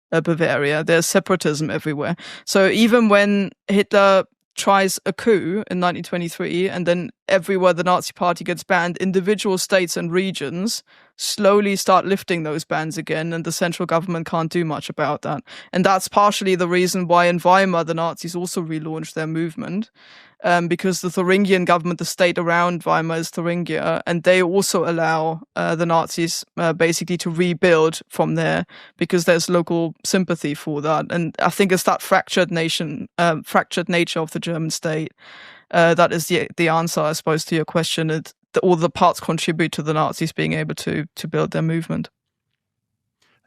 Bavaria. There's separatism everywhere. So even when Hitler tries a coup in 1923, and then everywhere the Nazi party gets banned, individual states and regions slowly start lifting those bans again, and the central government can't do much about that. And that's partially the reason why in Weimar the Nazis also relaunched their movement, because the Thuringian government, the state around Weimar is Thuringia, and they also allow the Nazis basically to rebuild from there because there's local sympathy for that. And I think it's that fractured nature of the German state that is the answer, I suppose, to your question. All the parts contribute to the Nazis being able to build their movement.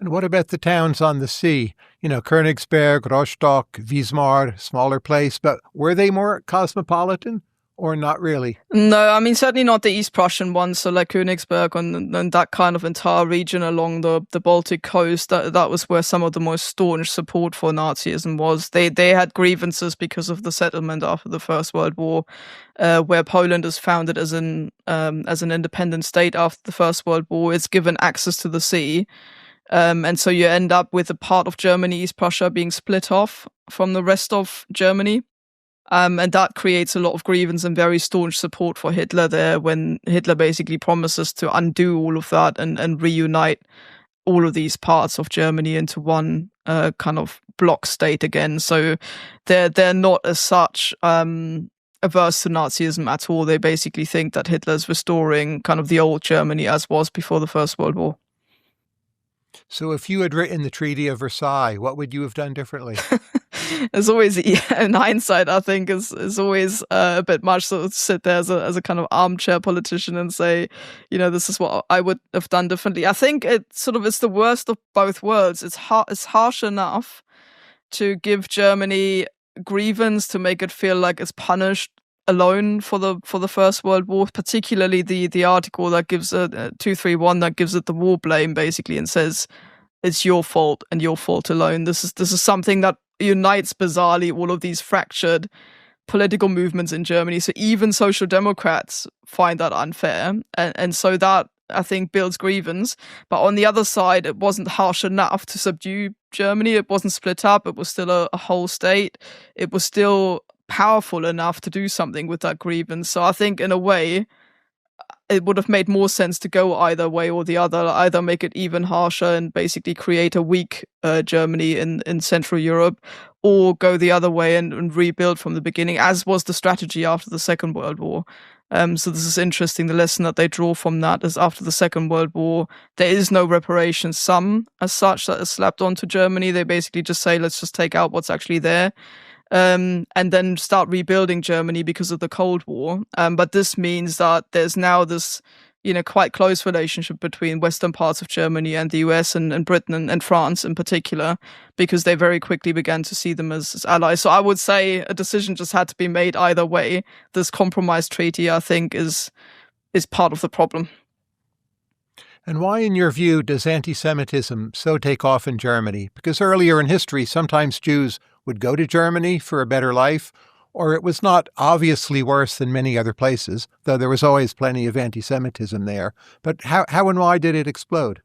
And what about the towns on the sea? Königsberg, Rostock, Wismar, smaller place, but were they more cosmopolitan or not really? No, I mean, certainly not the East Prussian ones. So like Königsberg and that kind of entire region along the Baltic coast, that was where some of the most staunch support for Nazism was. They had grievances because of the settlement after the First World War, where Poland is founded as an independent state after the First World War. It's given access to the sea. And so you end up with a part of Germany, East Prussia, being split off from the rest of Germany. And that creates a lot of grievance and very staunch support for Hitler there, when Hitler basically promises to undo all of that and reunite all of these parts of Germany into one kind of bloc state again. So they're not as such averse to Nazism at all. They basically think that Hitler's restoring kind of the old Germany as was before the First World War. So if you had written the Treaty of Versailles, what would you have done differently? It's always, in hindsight, I think is always a bit much to sit there as a kind of armchair politician and say, this is what I would have done differently. I think it's the worst of both worlds. It's harsh enough to give Germany grievance, to make it feel like it's punished alone for the First World War, particularly the article that gives 231 that gives it the war blame basically and says it's your fault and your fault alone. This is something that unites bizarrely all of these fractured political movements in Germany. So even social democrats find that unfair, and so that I think builds grievance. But on the other side, it wasn't harsh enough to subdue Germany. It wasn't split up. It was still a whole state. It was still powerful enough to do something with that grievance. So I think in a way it would have made more sense to go either way or the other, either make it even harsher and basically create a weak Germany in Central Europe, or go the other way and rebuild from the beginning, as was the strategy after the Second World War. So this is interesting. The lesson that they draw from that is after the Second World War, there is no reparation sum as such that is slapped onto Germany. They basically just say, let's just take out what's actually there. And then start rebuilding Germany because of the Cold War. But this means that there's now this, quite close relationship between western parts of Germany and the US and Britain and France in particular, because they very quickly began to see them as allies. So I would say a decision just had to be made either way. This compromise treaty, I think, is part of the problem. And why, in your view, does anti-Semitism so take off in Germany? Because earlier in history, sometimes Jews would go to Germany for a better life, or it was not obviously worse than many other places, though there was always plenty of anti-Semitism there. But how and why did it explode?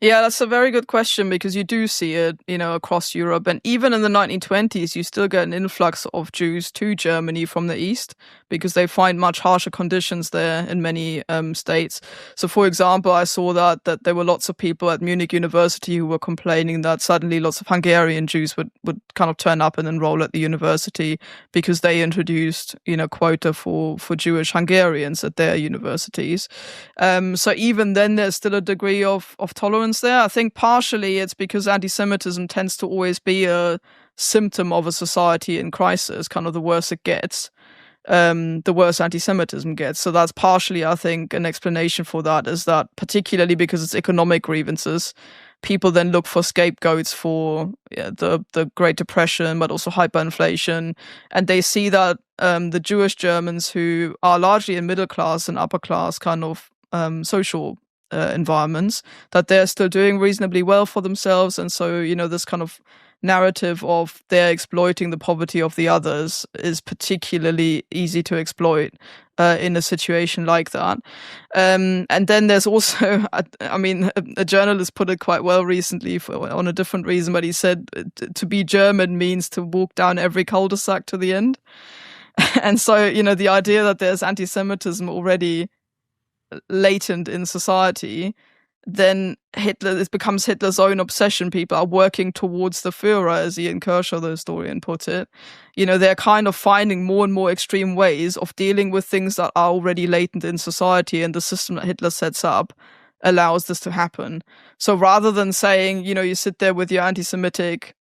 Yeah, that's a very good question, because you do see it, across Europe. And even in the 1920s, you still get an influx of Jews to Germany from the East, because they find much harsher conditions there in many states. So, for example, I saw that there were lots of people at Munich University who were complaining that suddenly lots of Hungarian Jews would kind of turn up and enroll at the university because they introduced, quota for Jewish Hungarians at their universities. So even then, there's still a degree of tolerance there. I think partially it's because anti-Semitism tends to always be a symptom of a society in crisis. Kind of the worse it gets, the worse anti-Semitism gets. So that's partially, I think, an explanation for that, is that particularly because it's economic grievances, people then look for scapegoats for the Great Depression, but also hyperinflation. And they see that the Jewish Germans, who are largely in middle class and upper class kind of social environments, that they're still doing reasonably well for themselves. And so, this kind of narrative of they're exploiting the poverty of the others is particularly easy to exploit in a situation like that. And then there's also, a journalist put it quite well recently on a different reason, but he said to be German means to walk down every cul-de-sac to the end. And so, the idea that there's anti-Semitism already latent in society, then it becomes Hitler's own obsession. People are working towards the Führer, as Ian Kershaw, the historian, put it. They're kind of finding more and more extreme ways of dealing with things that are already latent in society, and the system that Hitler sets up allows this to happen. So rather than saying, you sit there with your anti-Semitic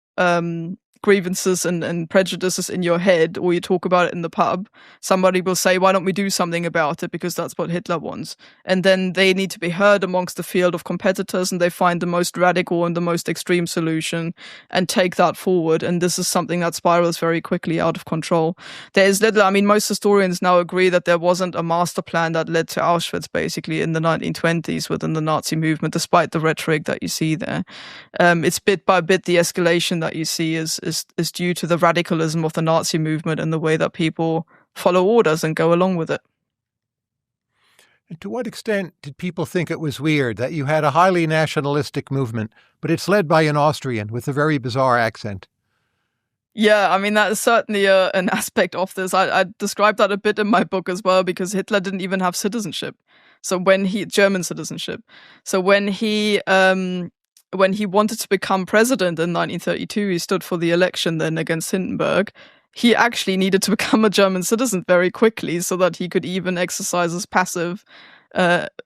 grievances and prejudices in your head, or you talk about it in the pub, somebody will say, why don't we do something about it, because that's what Hitler wants. And then they need to be heard amongst the field of competitors, and they find the most radical and the most extreme solution and take that forward. And this is something that spirals very quickly out of control. There is little, most historians now agree that there wasn't a master plan that led to Auschwitz basically in the 1920s within the Nazi movement, despite the rhetoric that you see there. It's bit by bit the escalation that you see is due to the radicalism of the Nazi movement and the way that people follow orders and go along with it. And to what extent did people think it was weird that you had a highly nationalistic movement, but it's led by an Austrian with a very bizarre accent? Yeah, that is certainly an aspect of this. I described that a bit in my book as well, because Hitler didn't even have citizenship. So German citizenship. So when he wanted to become president in 1932, he stood for the election then against Hindenburg. He actually needed to become a German citizen very quickly so that he could even exercise his passive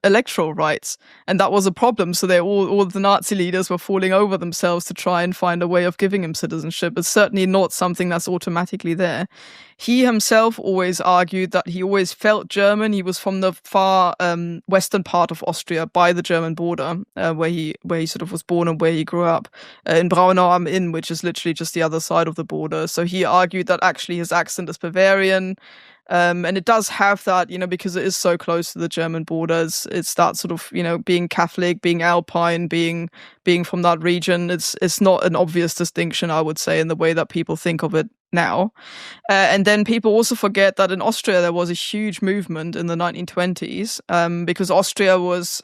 electoral rights. And that was a problem. So all the Nazi leaders were falling over themselves to try and find a way of giving him citizenship. It's certainly not something that's automatically there. He himself always argued that he always felt German. He was from the far western part of Austria by the German border, where he sort of was born and where he grew up, in Braunau am Inn, which is literally just the other side of the border. So he argued that actually his accent is Bavarian. And it does have that, because it is so close to the German borders. It's that sort of, being Catholic, being Alpine, being from that region. It's not an obvious distinction, I would say, in the way that people think of it now. And then people also forget that in Austria there was a huge movement in the 1920s, because Austria was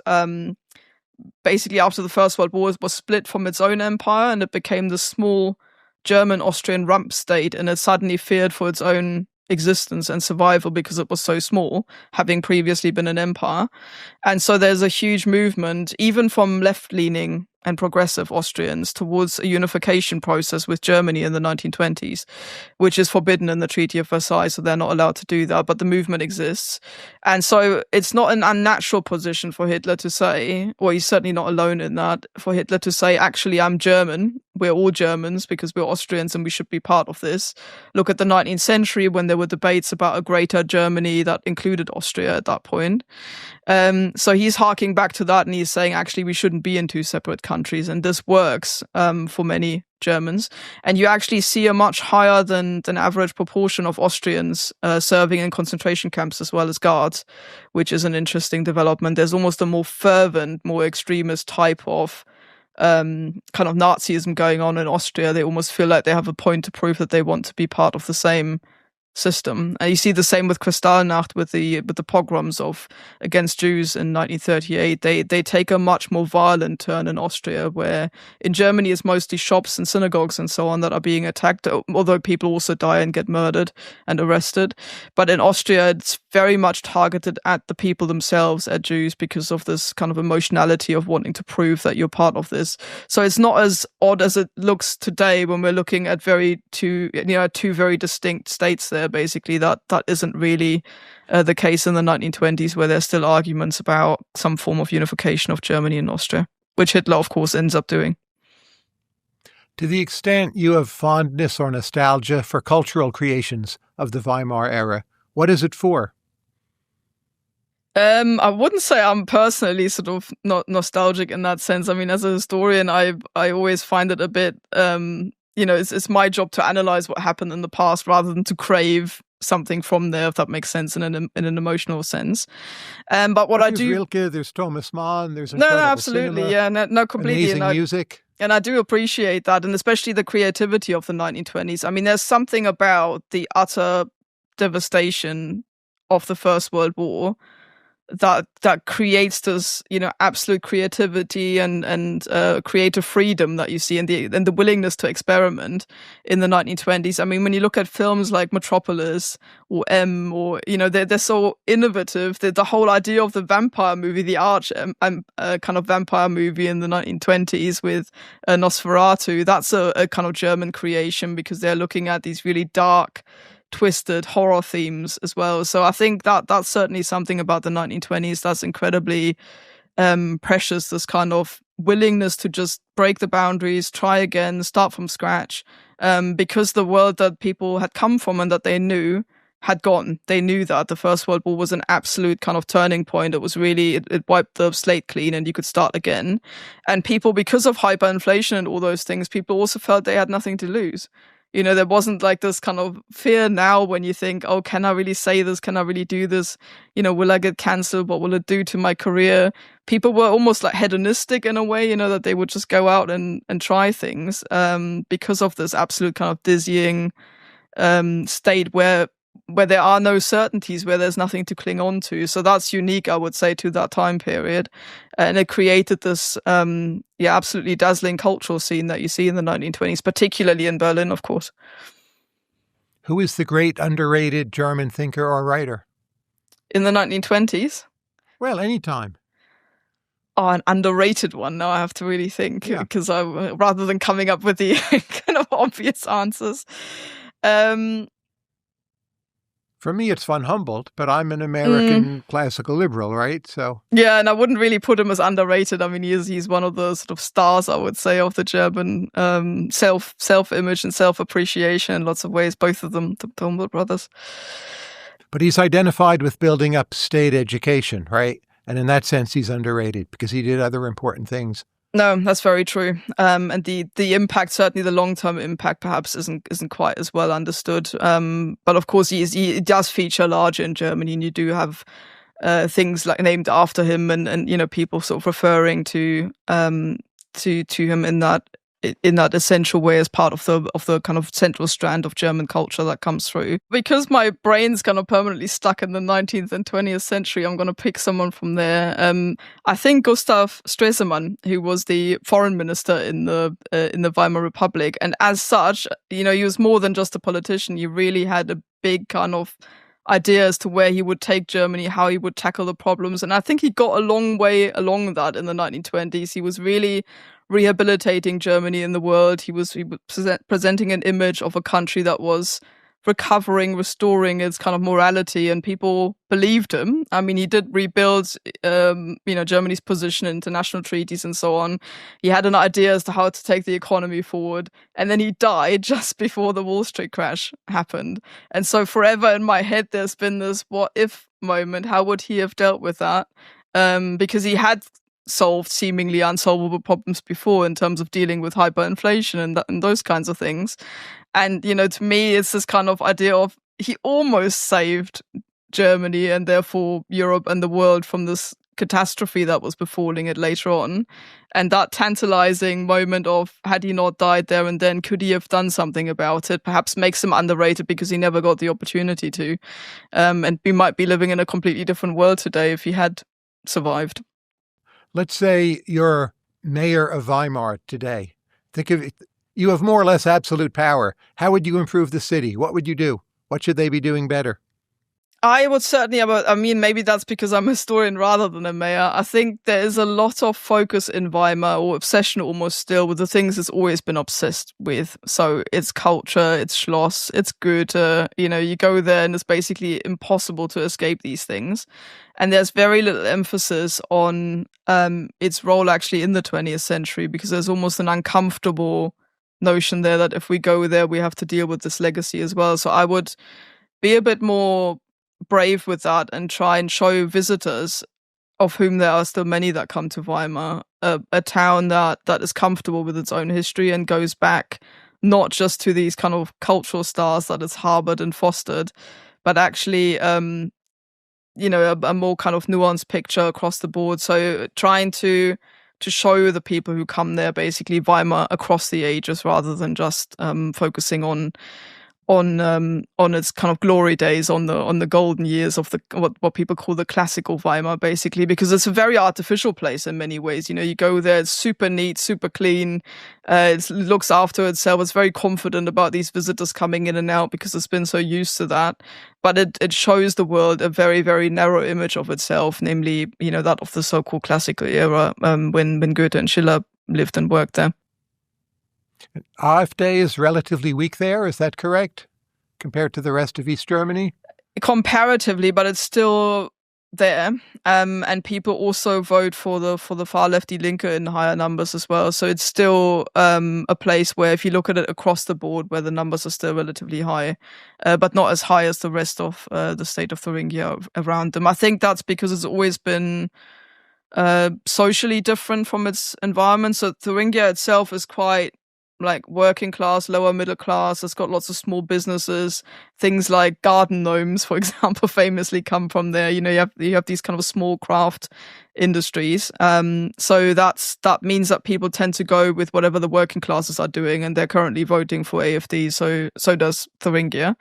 basically, after the First World War, was split from its own empire, and it became the small German Austrian rump state, and it suddenly feared for its own existence and survival because it was so small, having previously been an empire. And so there's a huge movement, even from left-leaning and progressive Austrians, towards a unification process with Germany in the 1920s, which is forbidden in the Treaty of Versailles, so they're not allowed to do that, but the movement exists. And so it's not an unnatural position for Hitler to say, or he's certainly not alone in that, for Hitler to say, actually, I'm German, we're all Germans because we're Austrians and we should be part of this. Look at the 19th century when there were debates about a greater Germany that included Austria at that point. So he's harking back to that, and he's saying, actually, we shouldn't be in two separate countries. And this works for many Germans. And you actually see a much higher than average proportion of Austrians serving in concentration camps as well as guards, which is an interesting development. There's almost a more fervent, more extremist type of kind of Nazism going on in Austria. They almost feel like they have a point to prove that they want to be part of the same system. You see the same with Kristallnacht, with the pogroms against Jews in 1938. They take a much more violent turn in Austria, where in Germany it's mostly shops and synagogues and so on that are being attacked, although people also die and get murdered and arrested. But in Austria, it's very much targeted at the people themselves, at Jews, because of this kind of emotionality of wanting to prove that you're part of this. So it's not as odd as it looks today when we're looking at two very distinct states there. Basically, that isn't really the case in the 1920s, where there's still arguments about some form of unification of Germany and Austria, which Hitler, of course, ends up doing. To the extent you have fondness or nostalgia for cultural creations of the Weimar era, what is it for? I wouldn't say I'm personally sort of not nostalgic in that sense. I mean, as a historian, I always find it a bit, it's my job to analyze what happened in the past rather than to crave something from there, if that makes sense in an emotional sense. But what I do, Rilke, there's Thomas Mann, there's absolutely, cinema, no, completely, amazing music. And I do appreciate that, and especially the creativity of the 1920s. I mean, there's something about the utter devastation of the First World War that creates this, absolute creativity and creative freedom that you see, and the willingness to experiment in the 1920s. I mean, when you look at films like Metropolis or M, or they're so innovative. The whole idea of the vampire movie, the arch kind of vampire movie in the 1920s with Nosferatu, that's a kind of German creation, because they're looking at these really dark, twisted horror themes as well. So I think that's certainly something about the 1920s that's incredibly precious, this kind of willingness to just break the boundaries, try again, start from scratch, because the world that people had come from and that they knew had gone. They knew that the First World War was an absolute kind of turning point. It was really, it wiped the slate clean and you could start again. And people, because of hyperinflation and all those things, people also felt they had nothing to lose. There wasn't like this kind of fear now when you think, oh, can I really say this? Can I really do this? Will I get cancelled? What will it do to my career? People were almost like hedonistic in a way, that they would just go out and try things because of this absolute kind of dizzying state where there are no certainties, where there's nothing to cling on to. So that's unique, I would say, to that time period. And it created this absolutely dazzling cultural scene that you see in the 1920s, particularly in Berlin, of course. Who is the great underrated German thinker or writer? In the 1920s? Well, anytime. Oh, an underrated one. Now I have to really think, because rather than coming up with the kind of obvious answers. For me, it's von Humboldt, but I'm an American classical liberal, right? So yeah, and I wouldn't really put him as underrated. I mean, he's one of the sort of stars, I would say, of the German self-image and self-appreciation in lots of ways. Both of them, the Humboldt brothers. But he's identified with building up state education, right? And in that sense, he's underrated because he did other important things. No, that's very true. And the impact, certainly the long-term impact, perhaps isn't quite as well understood. But of course, he does feature larger in Germany, and you do have things like named after him, and people sort of referring to him in that essential way as part of the kind of central strand of German culture that comes through. Because my brain's kind of permanently stuck in the 19th and 20th century, I'm going to pick someone from there. I think Gustav Stresemann, who was the foreign minister in the Weimar Republic, and as such, he was more than just a politician. He really had a big kind of idea as to where he would take Germany, how he would tackle the problems. And I think he got a long way along that in the 1920s. He was really rehabilitating Germany in the world. He was presenting an image of a country that was recovering, restoring its kind of morality, and people believed him. I mean, he did rebuild, Germany's position in international treaties and so on. He had an idea as to how to take the economy forward, and then he died just before the Wall Street crash happened. And so forever in my head, there's been this what if moment. How would he have dealt with that? Because he had solved seemingly unsolvable problems before in terms of dealing with hyperinflation and those kinds of things. And, to me, it's this kind of idea of he almost saved Germany and therefore Europe and the world from this catastrophe that was befalling it later on. And that tantalizing moment of, had he not died there and then, could he have done something about it, perhaps makes him underrated because he never got the opportunity to. And we might be living in a completely different world today if he had survived. Let's say you're mayor of Weimar today. Think of it. You have more or less absolute power. How would you improve the city? What would you do? What should they be doing better? I would certainly, maybe that's because I'm a historian rather than a mayor. I think there is a lot of focus in Weimar, or obsession almost still, with the things it's always been obsessed with. So it's culture, it's Schloss, it's Goethe. You go there and it's basically impossible to escape these things. And there's very little emphasis on its role actually in the 20th century, because there's almost an uncomfortable notion there that if we go there, we have to deal with this legacy as well. So I would be a bit more brave with that and try and show visitors, of whom there are still many that come to Weimar, a town that is comfortable with its own history and goes back not just to these kind of cultural stars that it's harbored and fostered, but actually a more kind of nuanced picture across the board. So trying to show the people who come there basically Weimar across the ages, rather than just focusing on its kind of glory days, on the golden years of the what people call the classical Weimar, basically, because it's a very artificial place in many ways. You go there, it's super neat, super clean, it looks after itself, it's very confident about these visitors coming in and out because it's been so used to that. But it shows the world a very, very narrow image of itself, namely, that of the so-called classical era, when Goethe and Schiller lived and worked there. AfD is relatively weak there, is that correct, compared to the rest of East Germany? Comparatively, but it's still there. And people also vote for the far lefty Linke in higher numbers as well. So it's still a place where, if you look at it across the board, where the numbers are still relatively high, but not as high as the rest of the state of Thuringia around them. I think that's because it's always been socially different from its environment. So Thuringia itself is quite like working class, lower middle class. It's got lots of small businesses. Things like garden gnomes, for example, famously come from there. You have these kind of small craft industries. So that means that people tend to go with whatever the working classes are doing, and they're currently voting for AfD. So does Thuringia.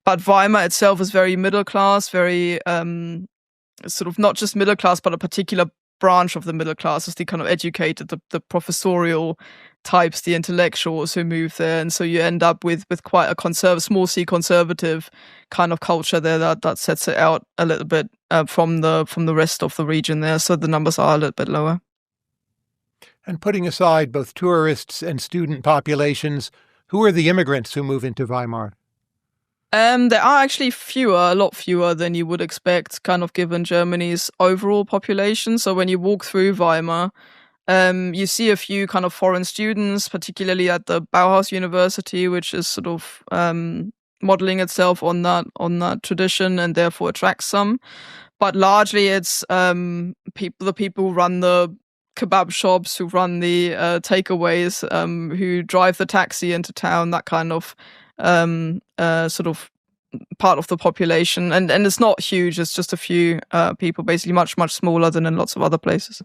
But Weimar itself is very middle class, very sort of not just middle class, but a particular branch of the middle class is the kind of educated, the professorial types, the intellectuals who move there. And so you end up with quite a small c conservative kind of culture there that sets it out a little bit from the rest of the region there. So the numbers are a little bit lower. And putting aside both tourists and student populations, who are the immigrants who move into Weimar? There are actually a lot fewer than you would expect, kind of given Germany's overall population. So when you walk through Weimar, you see a few kind of foreign students, particularly at the Bauhaus University, which is sort of modeling itself on that tradition and therefore attracts some. But largely it's the people who run the kebab shops, who run the takeaways, who drive the taxi into town, that kind of sort of part of the population. And it's not huge, it's just a few people, basically much, much smaller than in lots of other places.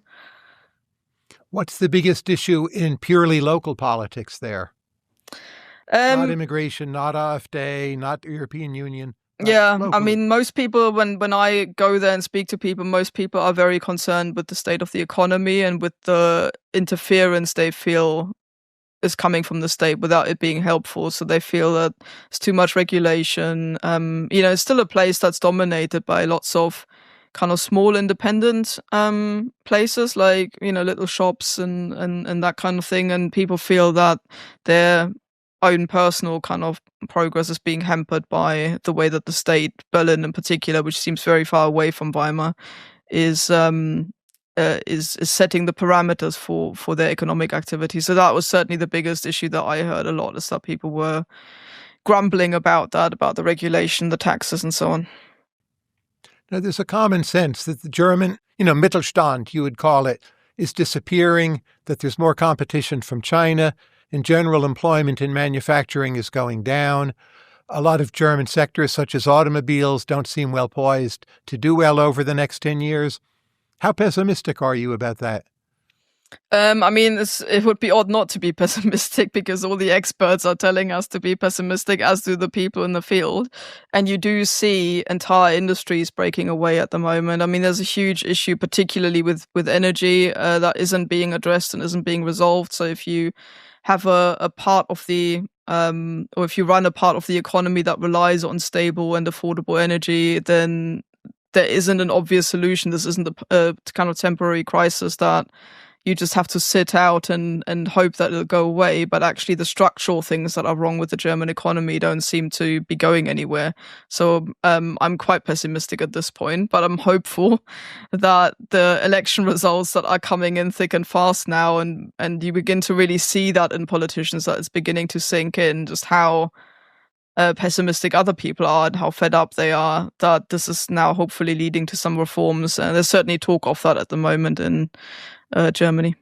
What's the biggest issue in purely local politics there? Not immigration, not AfD, not European Union. Yeah, locally. I mean, most people, when I go there and speak to people, most people are very concerned with the state of the economy and with the interference they feel is coming from the state without it being helpful. So they feel that it's too much regulation. It's still a place that's dominated by lots of kind of small independent places, like, little shops and that kind of thing. And people feel that their own personal kind of progress is being hampered by the way that the state, Berlin in particular, which seems very far away from Weimar, is setting the parameters for their economic activity. So that was certainly the biggest issue that I heard a lot, is that people were grumbling about the regulation, the taxes, and so on. Now, there's a common sense that the German, Mittelstand, you would call it, is disappearing, that there's more competition from China. In general, employment in manufacturing is going down. A lot of German sectors, such as automobiles, don't seem well poised to do well over the next 10 years. How pessimistic are you about that? I mean, it would be odd not to be pessimistic because all the experts are telling us to be pessimistic, as do the people in the field. And you do see entire industries breaking away at the moment. I mean, there's a huge issue, particularly with energy, that isn't being addressed and isn't being resolved. So if you have a part of the or if you run a part of the economy that relies on stable and affordable energy, then there isn't an obvious solution. This isn't a kind of temporary crisis that you just have to sit out and hope that it'll go away. But actually the structural things that are wrong with the German economy don't seem to be going anywhere. So I'm quite pessimistic at this point, but I'm hopeful that the election results that are coming in thick and fast now, and you begin to really see that in politicians, that it's beginning to sink in just how pessimistic other people are and how fed up they are, that this is now hopefully leading to some reforms. And there's certainly talk of that at the moment in Germany.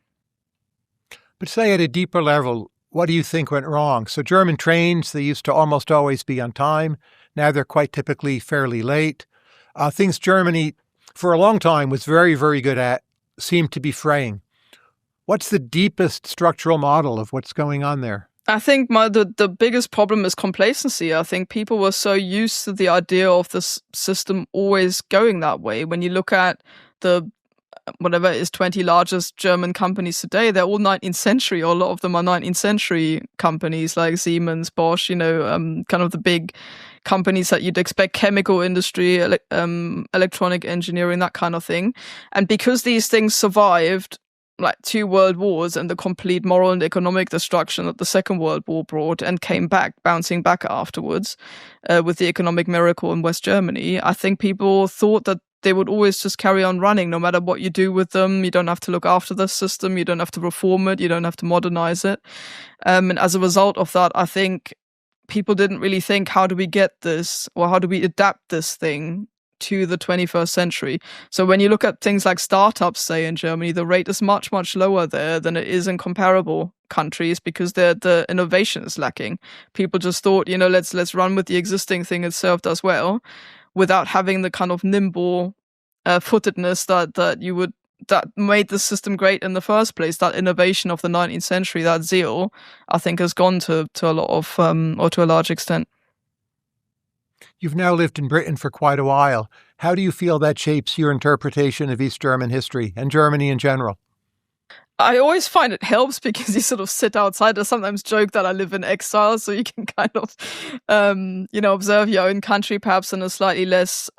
But say at a deeper level, what do you think went wrong? So German trains, they used to almost always be on time. Now they're quite typically fairly late. Things Germany, for a long time, was very, very good at, seem to be fraying. What's the deepest structural model of what's going on there? I think the biggest problem is complacency. I think people were so used to the idea of this system always going that way. When you look at the whatever it is 20 largest German companies today, they're all 19th century, or a lot of them are 19th century companies like Siemens, Bosch, kind of the big companies that you'd expect, chemical industry, electronic engineering, that kind of thing. And because these things survived like 2 world wars and the complete moral and economic destruction that the Second World War brought, and came back, bouncing back afterwards with the economic miracle in West Germany, I think people thought that they would always just carry on running no matter what you do with them. You don't have to look after the system. You don't have to reform it. You don't have to modernize it. And as a result of that, I think people didn't really think, how do we get this, or how do we adapt this thing to the 21st century? So when you look at things like startups, say in Germany, the rate is much, much lower there than it is in comparable countries because the innovation is lacking. People just thought, let's run with the existing thing, it served us well, without having the kind of nimble footedness that made the system great in the first place. That innovation of the 19th century, that zeal, I think has gone to a lot of, or to a large extent. You've now lived in Britain for quite a while. How do you feel that shapes your interpretation of East German history and Germany in general? I always find it helps because you sort of sit outside. I sometimes joke that I live in exile, so you can kind of, observe your own country perhaps in a slightly less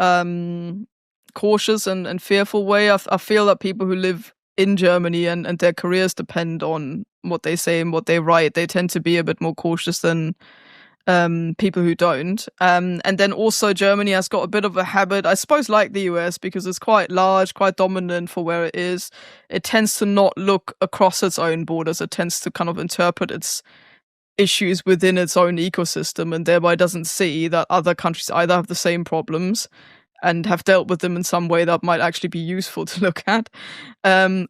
cautious and fearful way. I feel that people who live in Germany and their careers depend on what they say and what they write, they tend to be a bit more cautious than people who don't. And then also Germany has got a bit of a habit, I suppose, like the US, because it's quite large, quite dominant for where it is. It tends to not look across its own borders. It tends to kind of interpret its issues within its own ecosystem, and thereby doesn't see that other countries either have the same problems and have dealt with them in some way that might actually be useful to look at,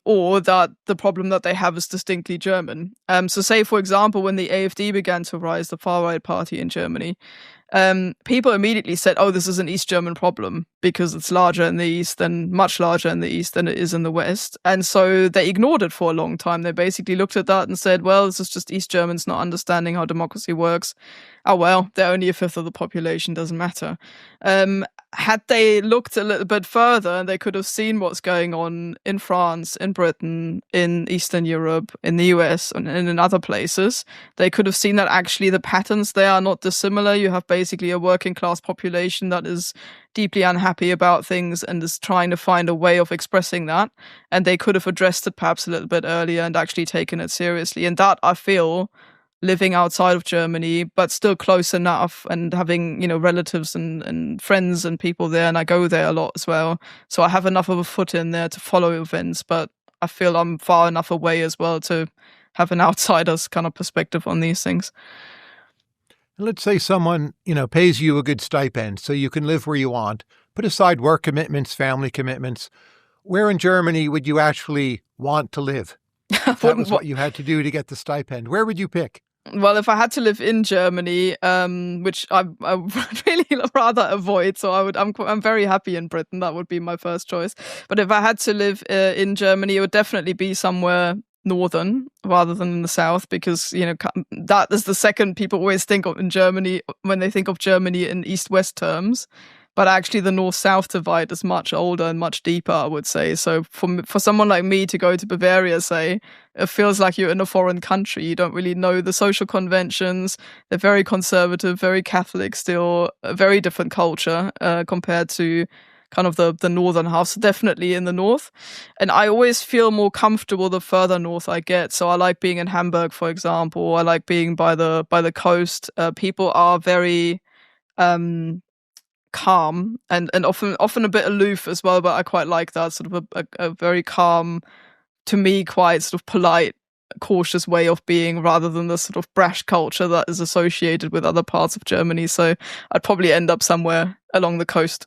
or that the problem that they have is distinctly German. So say, for example, when the AfD began to rise, the far-right party in Germany, people immediately said, oh, this is an East German problem because it's larger in the East, and much larger in the East than it is in the West. And so they ignored it for a long time. They basically looked at that and said, well, this is just East Germans not understanding how democracy works. Oh, well, they're only a fifth of the population, doesn't matter. Had they looked a little bit further, they could have seen what's going on in France, in Britain, in Eastern Europe, in the US, and in other places. They could have seen that actually the patterns there are not dissimilar. You have basically a working class population that is deeply unhappy about things and is trying to find a way of expressing that. And they could have addressed it perhaps a little bit earlier and actually taken it seriously. And that, I feel, living outside of Germany, but still close enough and having, relatives and friends and people there. And I go there a lot as well. So I have enough of a foot in there to follow events, but I feel I'm far enough away as well to have an outsider's kind of perspective on these things. Let's say someone, pays you a good stipend so you can live where you want. Put aside work commitments, family commitments. Where in Germany would you actually want to live? If that was what you had to do to get the stipend. Where would you pick? Well, if I had to live in Germany, which I would really rather avoid, so I'm very happy in Britain. That would be my first choice. But if I had to live in Germany, it would definitely be somewhere northern rather than in the south, because that is the second people always think of in Germany when they think of Germany in east-west terms. But actually, the north-south divide is much older and much deeper, I would say. So for someone like me to go to Bavaria, say, it feels like you're in a foreign country. You don't really know the social conventions. They're very conservative, very Catholic still, a very different culture compared to kind of the northern half. So definitely in the north. And I always feel more comfortable the further north I get. So I like being in Hamburg, for example. I like being by the coast. People are very calm and often a bit aloof as well, but I quite like that sort of a very calm, to me, quite sort of polite, cautious way of being, rather than the sort of brash culture that is associated with other parts of Germany. So I'd probably end up somewhere along the coast.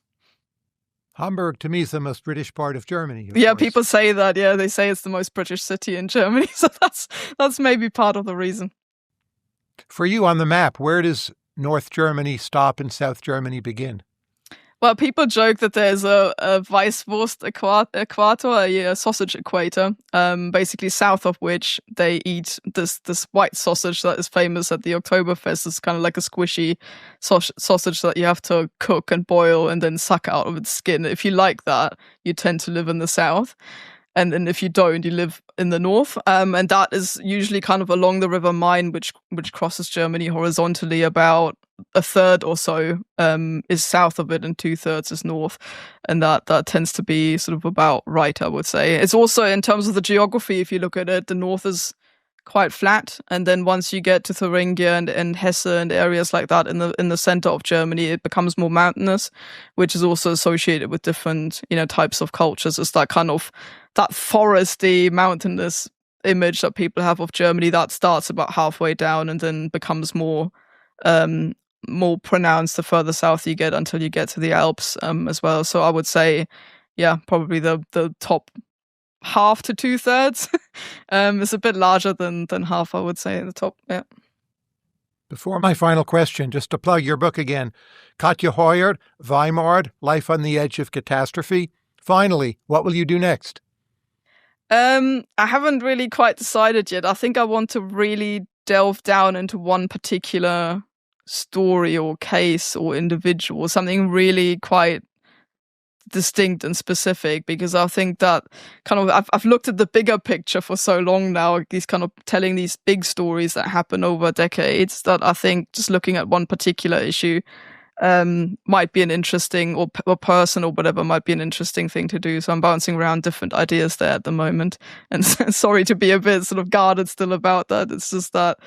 Hamburg, to me, is the most British part of Germany. Yeah, people say that. Yeah, they say it's the most British city in Germany. So that's maybe part of the reason. For you on the map, where does North Germany stop and South Germany begin? Well, people joke that there's a Weißwurstäquator, a sausage equator, basically south of which they eat this white sausage that is famous at the Oktoberfest. It's kind of like a squishy sausage that you have to cook and boil and then suck out of its skin. If you like that, you tend to live in the south. And then if you don't, you live in the north. And that is usually kind of along the River Main, which crosses Germany horizontally. About a third or so is south of it and 2/3 is north. And that tends to be sort of about right, I would say. It's also, in terms of the geography, if you look at it, the north is quite flat. And then once you get to Thuringia and Hesse and areas like that in the center of Germany, it becomes more mountainous, which is also associated with different, types of cultures. It's that kind of that foresty, mountainous image that people have of Germany that starts about halfway down and then becomes more pronounced the further south you get, until you get to the Alps as well. So I would say, yeah, probably the top half to 2/3 is a bit larger than half, I would say, in the top. Yeah. Before my final question, just to plug your book again, Katja Hoyer, Weimar, Life on the Edge of Catastrophe. Finally, what will you do next? I haven't really quite decided yet. I think I want to really delve down into one particular story or case or individual, something really quite distinct and specific, because I think that kind of I've looked at the bigger picture for so long now, these kind of telling these big stories that happen over decades, that I think just looking at one particular issue might be an interesting, or person or whatever, might be an interesting thing to do. So I'm bouncing around different ideas there at the moment, and sorry to be a bit sort of guarded still about that. It's just that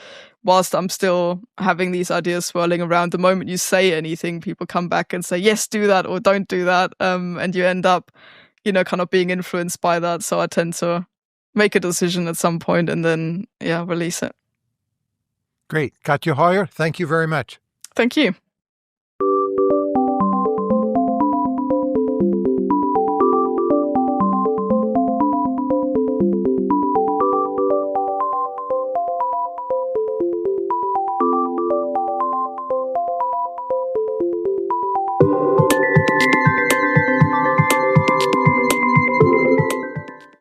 whilst I'm still having these ideas swirling around, the moment you say anything, people come back and say, yes, do that or don't do that. And you end up, kind of being influenced by that. So I tend to make a decision at some point and then, release it. Great. Katja Hoyer, thank you very much. Thank you.